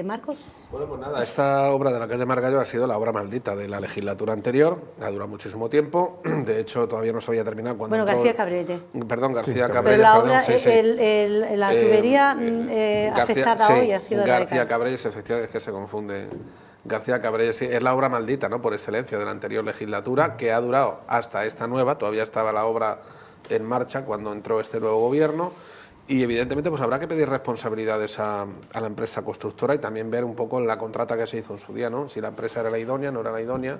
¿Marcos? Bueno, pues nada, esta obra de la calle Margallo ha sido la obra maldita de la legislatura anterior, ha durado muchísimo tiempo, de hecho todavía no se había terminado cuando García Cabrelles. Perdón, García sí, Cabrelles, pero la perdón, obra, sí, sí. La tubería afectada sí, hoy ha sido García Cabrelles, efectivamente, es que se confunde. García Cabrelles, sí, es la obra maldita, ¿no?, por excelencia de la anterior legislatura, que ha durado hasta esta nueva, todavía estaba la obra en marcha cuando entró este nuevo gobierno. Y evidentemente pues habrá que pedir responsabilidades a la empresa constructora y también ver un poco la contrata que se hizo en su día, ¿no? Si la empresa era la idónea, no era la idónea,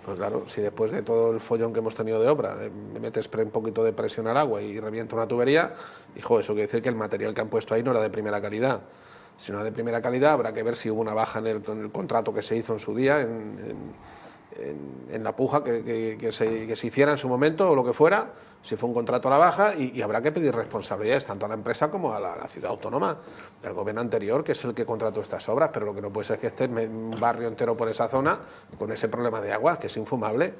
pues claro, si después de todo el follón que hemos tenido de obra me metes un poquito de presión al agua y revienta una tubería, hijo, eso quiere decir que el material que han puesto ahí no era de primera calidad. Si no era de primera calidad, habrá que ver si hubo una baja en el contrato que se hizo en su día, en la puja que se hiciera en su momento o lo que fuera, si fue un contrato a la baja, y habrá que pedir responsabilidades tanto a la empresa como a la ciudad autónoma, del gobierno anterior, que es el que contrató estas obras, pero lo que no puede ser es que esté un barrio entero por esa zona con ese problema de agua, que es infumable.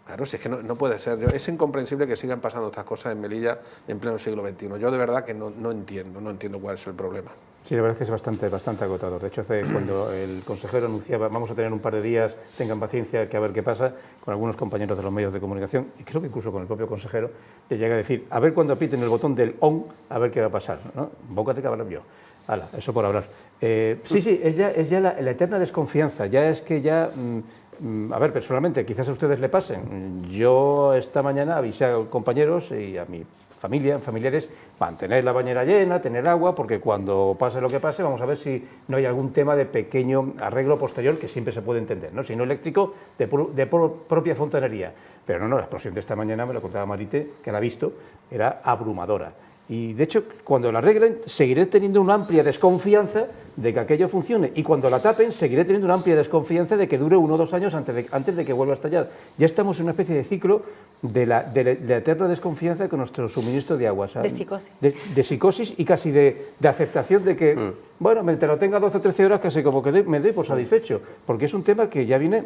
Claro, si es que no puede ser. Es incomprensible que sigan pasando estas cosas en Melilla en pleno siglo XXI. Yo de verdad que no entiendo cuál es el problema. Sí, la verdad es que es bastante agotador. De hecho, cuando el consejero anunciaba vamos a tener un par de días, tengan paciencia, que a ver qué pasa, con algunos compañeros de los medios de comunicación, y creo que incluso con el propio consejero, le llega a decir, a ver cuando aprieten el botón del on, a ver qué va a pasar, ¿no? Bócate que hablar yo. Hala, eso por hablar. Sí, es ya la eterna desconfianza, ya es que ya... a ver, personalmente, quizás a ustedes le pasen. Yo esta mañana avisé a compañeros y a mi familiares, mantener la bañera llena, tener agua, porque cuando pase lo que pase, vamos a ver si no hay algún tema de pequeño arreglo posterior, que siempre se puede entender, ¿no? Si no eléctrico, de propia fontanería. Pero no, la explosión de esta mañana, me lo contaba Marite, que la ha visto, era abrumadora. Y de hecho, cuando la arreglen, seguiré teniendo una amplia desconfianza de que aquello funcione. Y cuando la tapen, seguiré teniendo una amplia desconfianza de que dure 1 o 2 años antes de que vuelva a estallar. Ya estamos en una especie de ciclo de la eterna desconfianza con nuestro suministro de agua. ¿Sabes? De psicosis. De psicosis y casi de aceptación de que, bueno, mientras lo tenga 12 o 13 horas, casi como que me doy por satisfecho. Porque es un tema que ya viene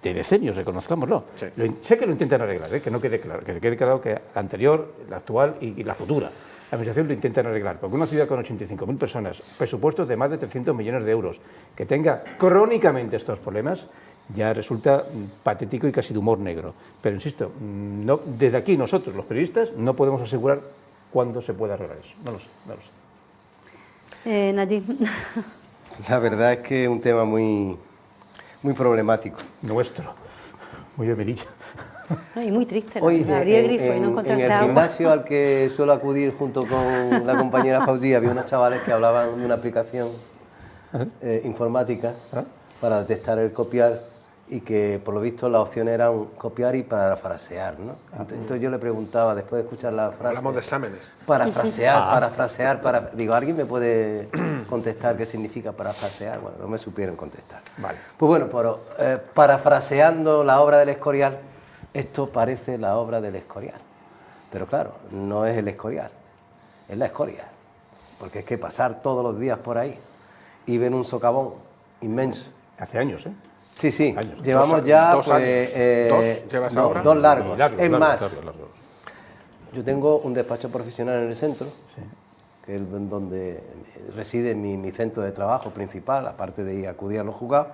de decenios, reconozcámoslo. Sí. Sé que lo intentan arreglar, que no quede claro, que quede claro que la anterior, la actual y la futura. La Administración lo intentan arreglar, porque una ciudad con 85.000 personas, presupuestos de más de 300 millones de euros, que tenga crónicamente estos problemas, ya resulta patético y casi de humor negro. Pero insisto, desde aquí nosotros, los periodistas, no podemos asegurar cuándo se puede arreglar eso. No lo sé. Nayib. La verdad es que es un tema muy problemático. Nuestro, muy de Melilla. Y muy triste, hoy, abrí el grifo y no encontré agua. En el gimnasio al que suelo acudir junto con la compañera Faustí, había unos chavales que hablaban de una aplicación informática para detectar el copiar, y que por lo visto las opciones eran copiar y parafrasear, ¿no? Entonces yo le preguntaba, después de escuchar la frase... Hablamos de exámenes. Parafrasear, digo, ¿alguien me puede contestar qué significa parafrasear? Bueno, no me supieron contestar. Vale. Pues bueno, pero, parafraseando la obra del Escorial, esto parece la obra del Escorial. Pero claro, no es el Escorial, es la escoria. Porque es que pasar todos los días por ahí y ver un socavón inmenso. Hace años, ¿eh? Sí, sí, Años. llevamos Dos ya... años. Pues, ¿Dos llevas ahora? Dos largos, Largos, es largos, más. largos. Yo tengo un despacho profesional en el centro, que es donde reside mi centro de trabajo principal, aparte de ir a acudir a los juzgados.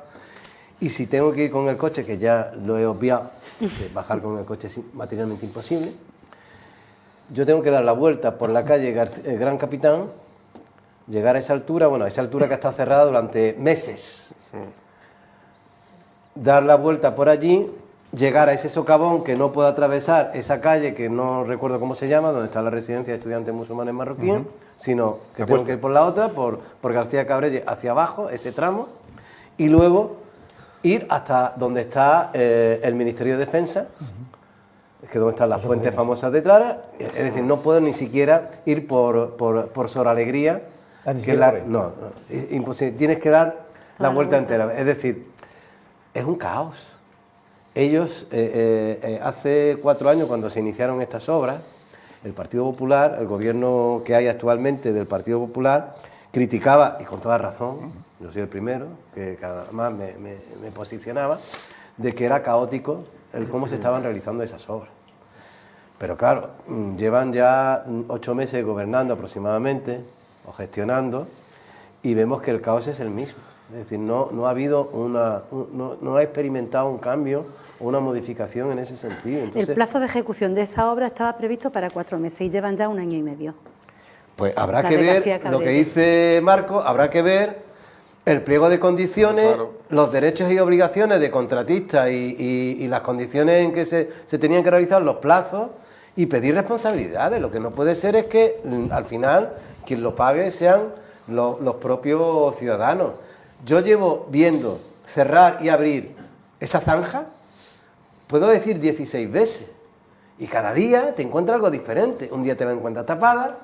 Y si tengo que ir con el coche, que ya lo he obviado, que bajar con el coche es materialmente imposible, yo tengo que dar la vuelta por la calle Gran Capitán, llegar a esa altura, bueno, a esa altura que ha estado cerrada durante meses. Dar la vuelta por allí, llegar a ese socavón que no puedo atravesar esa calle que no recuerdo cómo se llama, donde está la residencia de estudiantes musulmanes marroquíes, sino que tengo que ir por la otra, por García Cabrelle hacia abajo, ese tramo, y luego ir hasta donde está el Ministerio de Defensa, que donde están las fuentes famosas de Clara, es decir, no puedo ni siquiera ir por Sor Alegría, que no, es imposible, tienes que dar la vuelta entera, es decir, es un caos. Ellos, hace 4 años, cuando se iniciaron estas obras, el Partido Popular, el gobierno que hay actualmente del Partido Popular, criticaba, y con toda razón, yo soy el primero, que además me posicionaba, de que era caótico el cómo se estaban realizando esas obras. Pero claro, llevan ya 8 meses gobernando aproximadamente, o gestionando, y vemos que el caos es el mismo. Es decir, no ha habido no ha experimentado un cambio o una modificación en ese sentido. Entonces, el plazo de ejecución de esa obra estaba previsto para 4 meses y llevan ya 1 año y medio. Pues habrá que ver lo que dice Marco, habrá que ver el pliego de condiciones, los derechos y obligaciones de contratistas y las condiciones en que se tenían que realizar los plazos y pedir responsabilidades. Lo que no puede ser es que al final quien lo pague sean los propios ciudadanos. Yo llevo viendo cerrar y abrir esa zanja, puedo decir 16 veces, y cada día te encuentras algo diferente. Un día te la encuentras tapada,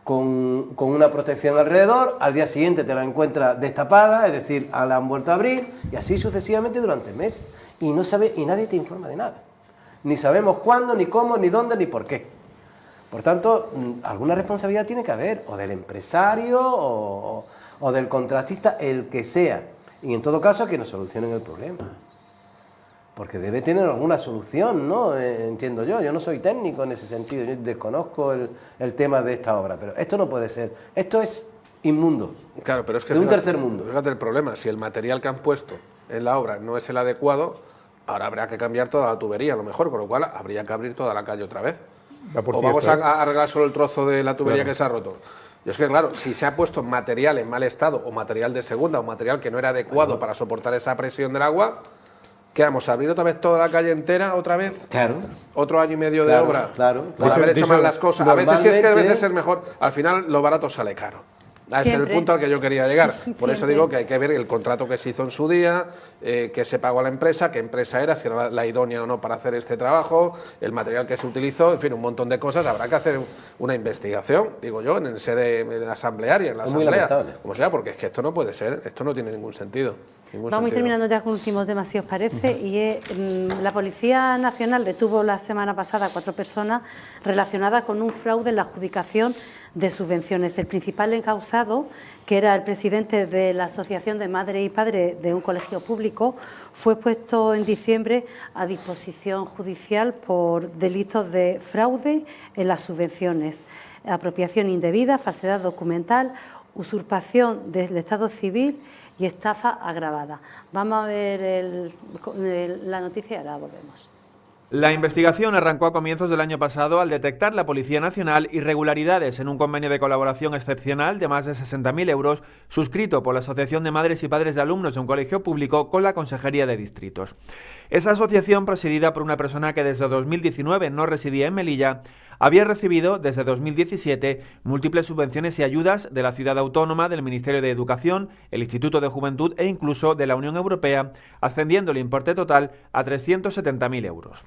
con una protección alrededor, al día siguiente te la encuentras destapada, es decir, la han vuelto a abrir, y así sucesivamente durante meses. Y nadie te informa de nada. Ni sabemos cuándo, ni cómo, ni dónde, ni por qué. Por tanto, alguna responsabilidad tiene que haber, o del empresario, o del contratista, el que sea. Y en todo caso, que nos solucionen el problema. Porque debe tener alguna solución, ¿no? Entiendo yo. Yo no soy técnico en ese sentido, yo desconozco el tema de esta obra, pero esto no puede ser. Esto es inmundo. Claro, pero es que de un tercer mundo. Fíjate el problema, si el material que han puesto en la obra no es el adecuado, ahora habrá que cambiar toda la tubería, a lo mejor, con lo cual habría que abrir toda la calle otra vez. O vamos a arreglar solo el trozo de la tubería que se ha roto. Y es que, claro, si se ha puesto material en mal estado, o material de segunda, o material que no era adecuado para soportar esa presión del agua, ¿qué vamos a abrir otra vez toda la calle entera, otra vez? Claro. Otro año y medio de obra. Claro. Por haber hecho mal las cosas. A veces sí es que a veces es mejor. Al final, lo barato sale caro. Ese es el punto al que yo quería llegar. Por eso digo que hay que ver el contrato que se hizo en su día, que se pagó a la empresa, qué empresa era, si era la idónea o no para hacer este trabajo, el material que se utilizó, en fin, un montón de cosas. Habrá que hacer una investigación, digo yo, en sede asamblearia, en la asamblea, como sea, porque es que esto no puede ser, esto no tiene ningún sentido. Vamos terminando ya con el último tema, si os parece, y la Policía Nacional detuvo la semana pasada a 4 personas relacionadas con un fraude en la adjudicación de subvenciones. El principal encausado, que era el presidente de la Asociación de Madres y Padres de un colegio público, fue puesto en diciembre a disposición judicial por delitos de fraude en las subvenciones, apropiación indebida, falsedad documental, usurpación del Estado civil y estafa agravada. Vamos a ver la noticia y ahora volvemos. La investigación arrancó a comienzos del año pasado al detectar la Policía Nacional irregularidades en un convenio de colaboración excepcional de más de 60.000 euros suscrito por la Asociación de Madres y Padres de Alumnos de un colegio público con la Consejería de Distritos. Esa asociación, presidida por una persona que desde 2019 no residía en Melilla, había recibido desde 2017 múltiples subvenciones y ayudas de la Ciudad Autónoma, del Ministerio de Educación, el Instituto de Juventud e incluso de la Unión Europea, ascendiendo el importe total a 370.000 euros.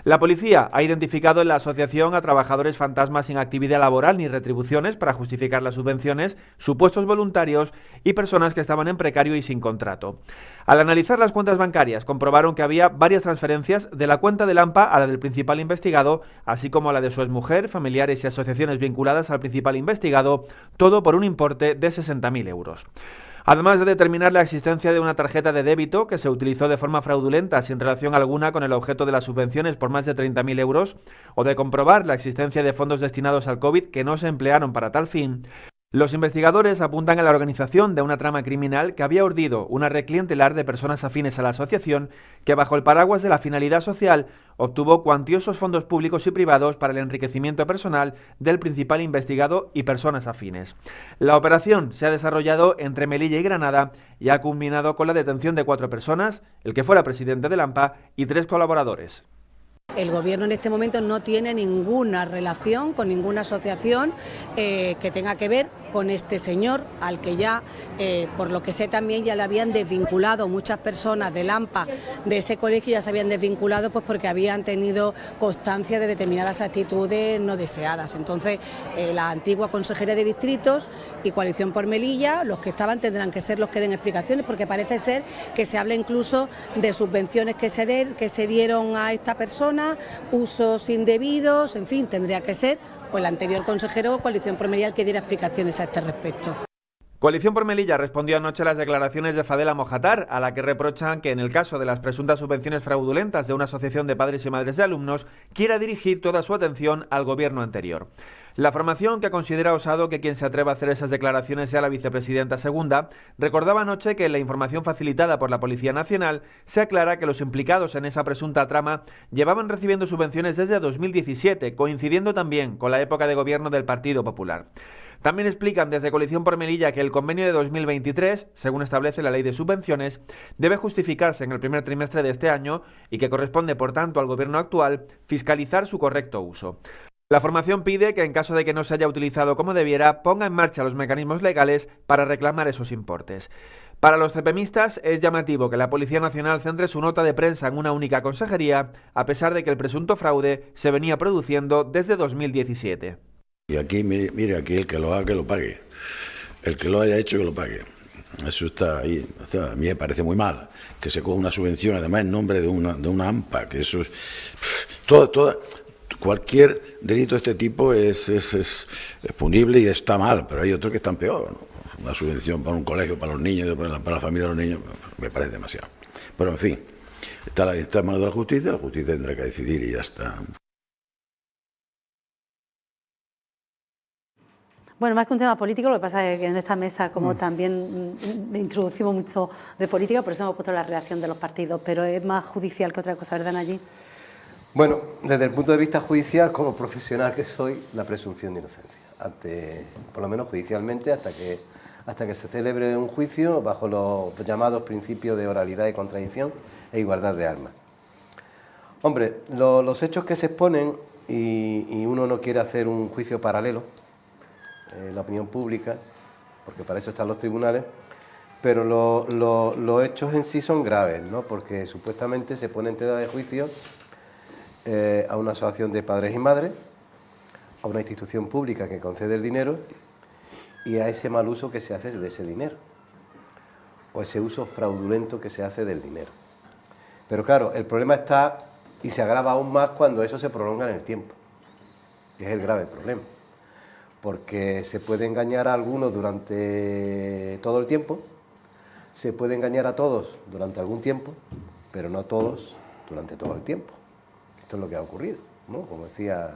La policía ha identificado en la asociación a trabajadores fantasmas sin actividad laboral ni retribuciones para justificar las subvenciones, supuestos voluntarios y personas que estaban en precario y sin contrato. Al analizar las cuentas bancarias, comprobaron que había varias transferencias de la cuenta del AMPA a la del principal investigado, así como a la de su exmujer, familiares y asociaciones vinculadas al principal investigado, todo por un importe de 60.000 euros. Además de determinar la existencia de una tarjeta de débito que se utilizó de forma fraudulenta sin relación alguna con el objeto de las subvenciones por más de 30.000 euros, o de comprobar la existencia de fondos destinados al COVID que no se emplearon para tal fin, los investigadores apuntan a la organización de una trama criminal que había urdido una red clientelar de personas afines a la asociación que, bajo el paraguas de la finalidad social, obtuvo cuantiosos fondos públicos y privados para el enriquecimiento personal del principal investigado y personas afines. La operación se ha desarrollado entre Melilla y Granada y ha culminado con la detención de 4 personas, el que fuera presidente del AMPA y 3 colaboradores. El Gobierno en este momento no tiene ninguna relación con ninguna asociación que tenga que ver con este señor, al que ya, por lo que sé también, ya le habían desvinculado muchas personas del AMPA, de ese colegio, ya se habían desvinculado pues porque habían tenido constancia de determinadas actitudes no deseadas. Entonces, la antigua Consejería de Distritos y Coalición por Melilla, los que estaban tendrán que ser los que den explicaciones, porque parece ser que se habla incluso de subvenciones que se dieron a esta persona, usos indebidos, en fin, tendría que ser o el anterior consejero o Coalición por Melilla el que diera explicaciones a este respecto. Coalición por Melilla respondió anoche a las declaraciones de Fadela Mojatar, a la que reprochan que en el caso de las presuntas subvenciones fraudulentas de una asociación de padres y madres de alumnos, quiera dirigir toda su atención al gobierno anterior. La formación, que considera osado que quien se atreva a hacer esas declaraciones sea la vicepresidenta segunda, recordaba anoche que en la información facilitada por la Policía Nacional se aclara que los implicados en esa presunta trama llevaban recibiendo subvenciones desde 2017, coincidiendo también con la época de gobierno del Partido Popular. También explican desde Coalición por Melilla que el convenio de 2023, según establece la Ley de Subvenciones, debe justificarse en el primer trimestre de este año y que corresponde, por tanto, al gobierno actual fiscalizar su correcto uso. La formación pide que, en caso de que no se haya utilizado como debiera, ponga en marcha los mecanismos legales para reclamar esos importes. Para los CPMistas es llamativo que la Policía Nacional centre su nota de prensa en una única consejería, a pesar de que el presunto fraude se venía produciendo desde 2017. Y aquí, mire, aquí el que lo haga, que lo pague. El que lo haya hecho, que lo pague. Eso está ahí. O sea, a mí me parece muy mal que se coja una subvención, además en nombre de una AMPA, que eso es... Cualquier delito de este tipo es punible y está mal, pero hay otros que están peor, ¿no? Una subvención para un colegio, para los niños, para la familia de los niños, me parece demasiado. Pero en fin, está en manos de la justicia tendrá que decidir y ya está. Bueno, más que un tema político, lo que pasa es que en esta mesa, como también introducimos mucho de política, por eso hemos puesto la relación de los partidos, pero es más judicial que otra cosa, ¿verdad, allí? Bueno, desde el punto de vista judicial, como profesional que soy, la presunción de inocencia, por lo menos judicialmente, hasta que se celebre un juicio bajo los llamados principios de oralidad y contradicción e igualdad de armas. Hombre, los hechos que se exponen, y uno no quiere hacer un juicio paralelo, la opinión pública, porque para eso están los tribunales, pero los hechos en sí son graves, ¿no? Porque supuestamente se pone en tela de juicio a una asociación de padres y madres, a una institución pública que concede el dinero y a ese mal uso que se hace de ese dinero, o ese uso fraudulento que se hace del dinero. Pero claro, el problema está, y se agrava aún más cuando eso se prolonga en el tiempo, que es el grave problema, porque se puede engañar a algunos durante todo el tiempo, se puede engañar a todos durante algún tiempo, pero no todos durante todo el tiempo. Esto es lo que ha ocurrido, ¿no? Como decía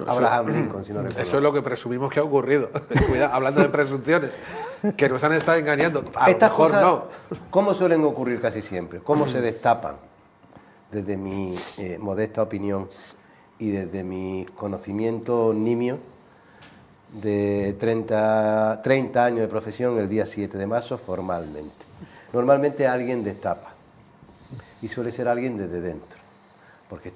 Abraham Lincoln, si no recuerdo. Eso es lo que presumimos que ha ocurrido. Cuidado, hablando de presunciones, que nos han estado engañando. Estas cosas, no. ¿Cómo suelen ocurrir casi siempre? ¿Cómo se destapan? Desde mi modesta opinión y desde mi conocimiento nimio de 30 años de profesión, el día 7 de marzo, formalmente. Normalmente alguien destapa. Y suele ser alguien desde dentro, porque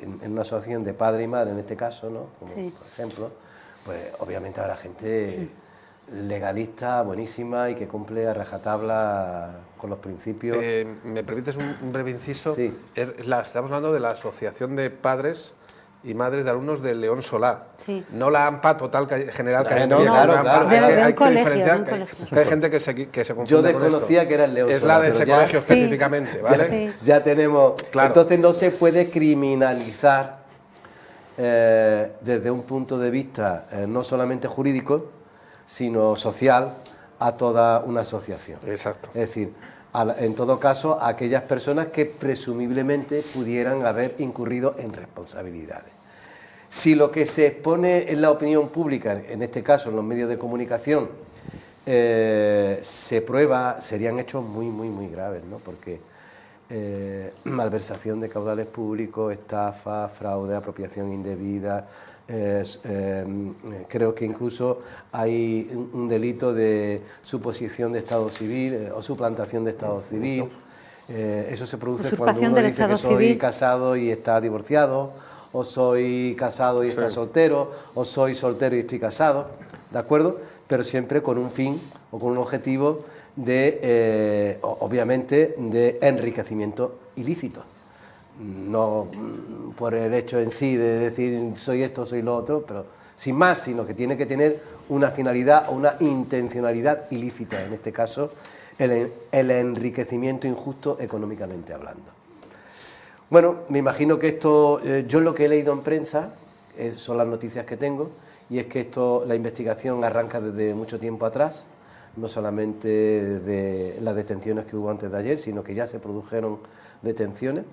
en una asociación de padre y madre, en este caso, ¿no? Como Sí. por ejemplo, pues obviamente habrá gente legalista, buenísima y que cumple a rajatabla con los principios. ¿Me permites un breve inciso? Sí. Estamos hablando de la Asociación de Padres y Madres de Alumnos de León Solá. Sí. No la AMPA total general que hay en No, Oviedo, claro, una AMPA, claro. hay que colegio, diferenciar, de un que colegio. hay gente que se confunde Yo con esto. desconocía que era el León Es Solá, la de pero ese ya- colegio Sí. específicamente, ¿vale? Sí. Ya tenemos. Claro. Entonces no se puede criminalizar desde un punto de vista no solamente jurídico, sino social, a toda una asociación. Exacto. Es decir, en todo caso, a aquellas personas que presumiblemente pudieran haber incurrido en responsabilidades. Si lo que se expone en la opinión pública, en este caso en los medios de comunicación, se prueba, serían hechos muy, muy, muy graves, ¿no? Porque malversación de caudales públicos, estafa, fraude, apropiación indebida, creo que incluso hay un delito de suposición de estado civil o suplantación de estado civil. Eso se produce cuando Usurpación uno del dice estado que soy civil. casado y está divorciado, o soy casado y está soltero, o soy soltero y estoy casado, ¿de acuerdo? Pero siempre con un fin o con un objetivo de, obviamente, de enriquecimiento ilícito. No por el hecho en sí de decir soy esto, soy lo otro, pero sin más, sino que tiene que tener una finalidad o una intencionalidad ilícita, en este caso el enriquecimiento injusto económicamente hablando. Bueno, me imagino que esto, yo lo que he leído en prensa, son las noticias que tengo, y es que la investigación arranca desde mucho tiempo atrás, no solamente desde las detenciones que hubo antes de ayer, sino que ya se produjeron detenciones,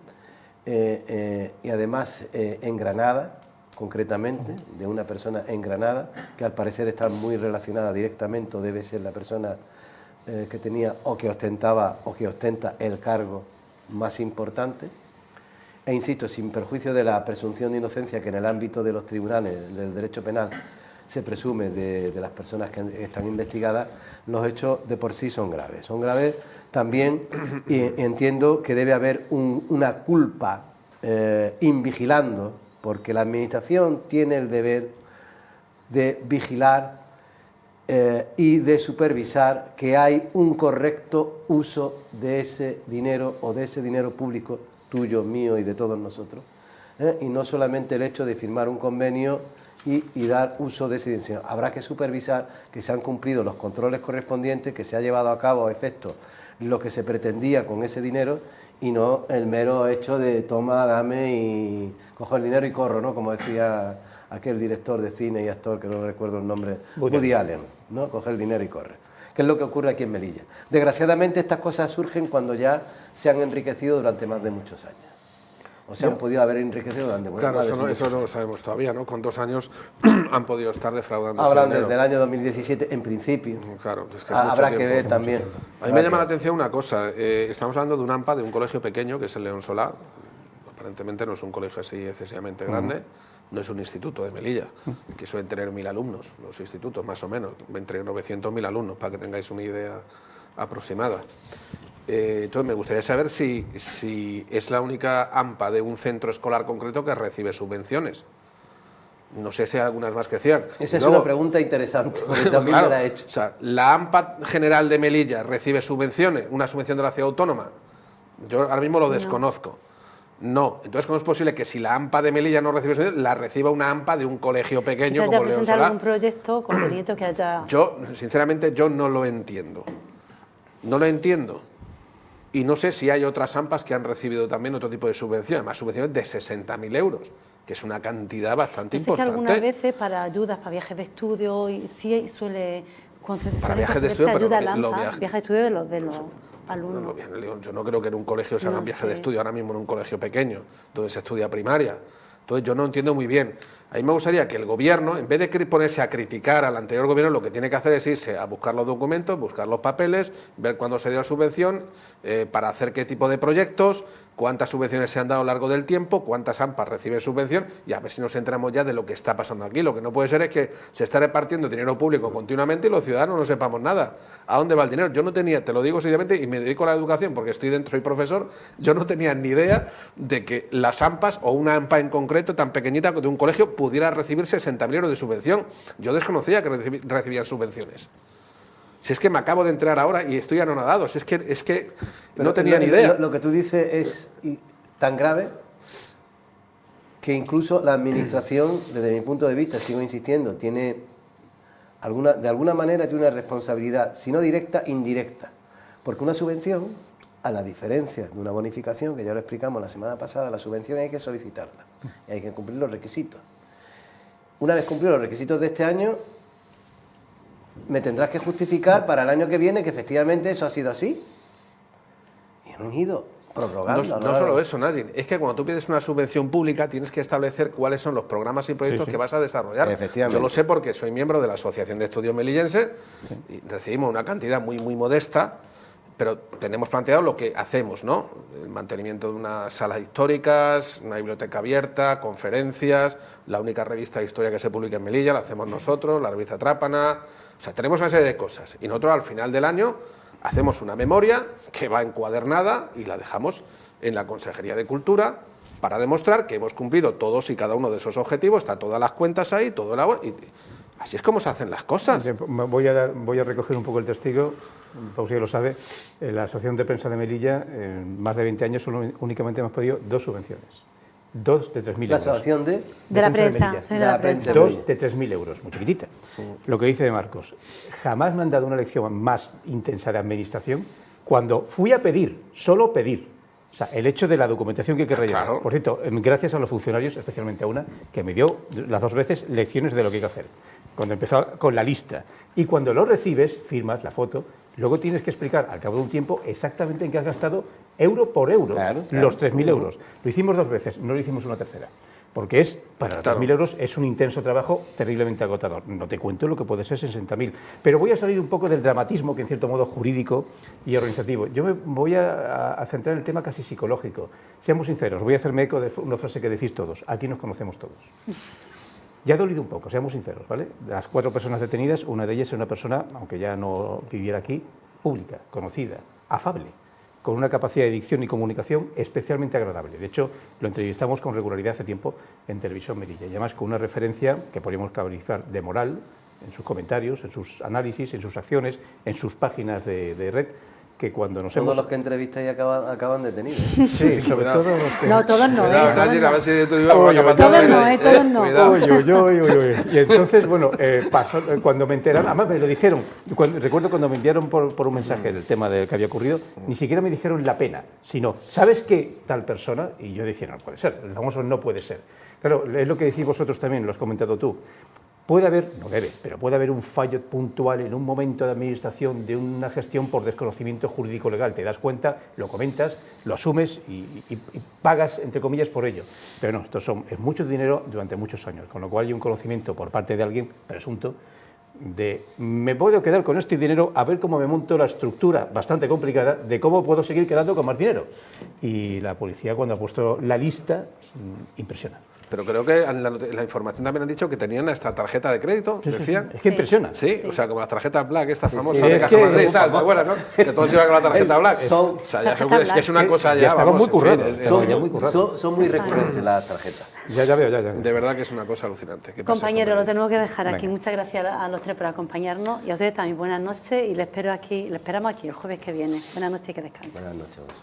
y además en Granada, concretamente, de una persona en Granada, que al parecer está muy relacionada directamente, o debe ser la persona que tenía o que ostentaba o que ostenta el cargo más importante. E insisto, sin perjuicio de la presunción de inocencia que en el ámbito de los tribunales del derecho penal se presume de las personas que están investigadas, los hechos de por sí son graves. Son graves también, y entiendo que debe haber una culpa invigilando, porque la Administración tiene el deber de vigilar y de supervisar que hay un correcto uso de ese dinero o de ese dinero público, tuyo, mío y de todos nosotros, y no solamente el hecho de firmar un convenio y dar uso de ese dinero. Habrá que supervisar que se han cumplido los controles correspondientes, que se ha llevado a cabo a efecto lo que se pretendía con ese dinero y no el mero hecho de toma, dame y cojo el dinero y corro, ¿no? Como decía aquel director de cine y actor, que no recuerdo el nombre, Woody Allen, ¿no? Coge el dinero y corre. Que es lo que ocurre aquí en Melilla. Desgraciadamente estas cosas surgen cuando ya se han enriquecido durante más de muchos años. O se han podido haber enriquecido durante muchos años. Claro, eso no lo sabemos todavía, ¿no? ¿Cuántos años han podido estar defraudando? Hablan desde el año 2017, en principio. Claro, es que es habrá mucho que tiempo. ver también. A mí me llama la atención una cosa. Estamos hablando de un AMPA de un colegio pequeño, que es el León Solá. Aparentemente no es un colegio así excesivamente grande. No es un instituto de Melilla, que suelen tener 1000 alumnos, los institutos más o menos, entre 900 y 1000 alumnos, para que tengáis una idea aproximada. Entonces me gustaría saber si es la única AMPA de un centro escolar concreto que recibe subvenciones. No sé si hay algunas más que decían. Esa es una pregunta interesante, porque también claro, me la he hecho. O sea, ¿la AMPA general de Melilla recibe subvenciones, una subvención de la ciudad autónoma? Yo ahora mismo lo desconozco. No, entonces ¿cómo es posible que si la AMPA de Melilla no recibe subvención, la reciba una AMPA de un colegio pequeño como León Solá? algún proyecto conveniente que haya... Yo, sinceramente, yo no lo entiendo. No lo entiendo. Y no sé si hay otras AMPAs que han recibido también otro tipo de subvención, además subvenciones de 60.000 euros, que es una cantidad bastante importante. Es que algunas veces para ayudas, para viajes de estudio, y sí suele concederse para viajes de estudio, ayuda pero al AMPA, viajes de estudio de los alumnos. Yo no creo que en un colegio se hagan viajes de estudio, ahora mismo en un colegio pequeño, donde se estudia primaria. Entonces yo no entiendo muy bien. A mí me gustaría que el Gobierno, en vez de ponerse a criticar al anterior Gobierno, lo que tiene que hacer es irse a buscar los documentos, buscar los papeles, ver cuándo se dio la subvención, para hacer qué tipo de proyectos, cuántas subvenciones se han dado a lo largo del tiempo, cuántas AMPAs reciben subvención, y a ver si nos enteramos ya de lo que está pasando aquí. Lo que no puede ser es que se está repartiendo dinero público continuamente y los ciudadanos no sepamos nada. ¿A dónde va el dinero? Yo no tenía, te lo digo seriamente, y me dedico a la educación porque estoy dentro, soy profesor, yo no tenía ni idea de que las AMPAs, o una AMPA en concreto tan pequeñita de un colegio, pudiera recibir 60.000 euros de subvención. Yo desconocía que recibían subvenciones. Si es que me acabo de entrar ahora y estoy anonadado, si es que no tenía ni idea. Lo que tú dices es tan grave que incluso la Administración, desde mi punto de vista, sigo insistiendo, tiene de alguna manera tiene una responsabilidad, si no directa, indirecta. Porque una subvención, a la diferencia de una bonificación, que ya lo explicamos la semana pasada, la subvención hay que solicitarla y hay que cumplir los requisitos. Una vez cumplidos los requisitos de este año, me tendrás que justificar para el año que viene que efectivamente eso ha sido así. Y han ido prorrogando. No solo eso, Nadine, es que cuando tú pides una subvención pública tienes que establecer cuáles son los programas y proyectos que vas a desarrollar. Efectivamente. Yo lo sé porque soy miembro de la Asociación de Estudios Melillense y recibimos una cantidad muy modesta, pero tenemos planteado lo que hacemos, ¿no? El mantenimiento de unas salas históricas, una biblioteca abierta, conferencias, la única revista de historia que se publica en Melilla la hacemos nosotros, la revista Trápana. O sea, tenemos una serie de cosas. Y nosotros al final del año hacemos una memoria que va encuadernada y la dejamos en la Consejería de Cultura para demostrar que hemos cumplido todos y cada uno de esos objetivos, está todas las cuentas ahí, todo el agua, y así es como se hacen las cosas. Voy a recoger un poco el testigo, Fausto lo sabe, la Asociación de Prensa de Melilla, en más de 20 años únicamente hemos pedido 2 subvenciones. 2 de 3.000 euros. ¿La asociación de la prensa? Soy de la prensa. 2 de 3.000 euros, muy chiquitita. Sí. Lo que dice de Marcos, jamás me han dado una lección más intensa de administración cuando fui a pedir, solo pedir. O sea, el hecho de la documentación que hay que rellenar. Claro. Por cierto, gracias a los funcionarios, especialmente a una, que me dio las 2 veces lecciones de lo que hay que hacer. Cuando empezó con la lista. Y cuando lo recibes, firmas la foto, luego tienes que explicar al cabo de un tiempo exactamente en qué has gastado euro por euro los 3.000 euros. Lo hicimos 2 veces, no lo hicimos una tercera. Porque para los 3.000 euros es un intenso trabajo terriblemente agotador. No te cuento lo que puede ser 60.000. Pero voy a salir un poco del dramatismo, que en cierto modo jurídico y organizativo. Yo me voy a centrar en el tema casi psicológico. Seamos sinceros, voy a hacerme eco de una frase que decís todos. Aquí nos conocemos todos. Ya ha dolido un poco, seamos sinceros, ¿vale? De las 4 personas detenidas, una de ellas es una persona, aunque ya no viviera aquí, pública, conocida, afable, con una capacidad de dicción y comunicación especialmente agradable. De hecho, lo entrevistamos con regularidad hace tiempo en Televisión Melilla, y además con una referencia que podríamos calificar de moral en sus comentarios, en sus análisis, en sus acciones, en sus páginas de red, que cuando nos todos los que entrevistas y acaban detenidos. Sí, sobre todo los que... No, todos no. Todos no. Y entonces, bueno, pasó, cuando me enteraron, además me lo dijeron, recuerdo cuando me enviaron por un mensaje del tema de que había ocurrido, ni siquiera me dijeron la pena, sino, ¿sabes qué tal persona? Y yo decía, no puede ser, el famoso no puede ser. Claro, es lo que decís vosotros también, lo has comentado tú. Puede haber, no debe, pero puede haber un fallo puntual en un momento de administración de una gestión por desconocimiento jurídico-legal. Te das cuenta, lo comentas, lo asumes y pagas, entre comillas, por ello. Pero no, es mucho dinero durante muchos años, con lo cual hay un conocimiento por parte de alguien, presunto, de me puedo quedar con este dinero a ver cómo me monto la estructura bastante complicada de cómo puedo seguir quedando con más dinero. Y la policía, cuando ha puesto la lista, impresiona. Pero creo que en la información también han dicho que tenían esta tarjeta de crédito, decían. Es que impresiona. Sí, o sea, como las tarjetas Black, esta famosa de Caja Madrid y tal, ¿te acuerdas, no? Que todos iban con la tarjeta Black. O sea, ya es que es una cosa ya, vamos, muy currado. Son muy recurrentes las tarjetas. Ya veo. De verdad que es una cosa alucinante. Compañeros, lo tenemos que dejar aquí. Muchas gracias a los 3 por acompañarnos y a ustedes también buenas noches y les esperamos aquí el jueves que viene. Buenas noches y que descansen. Buenas noches a vosotros.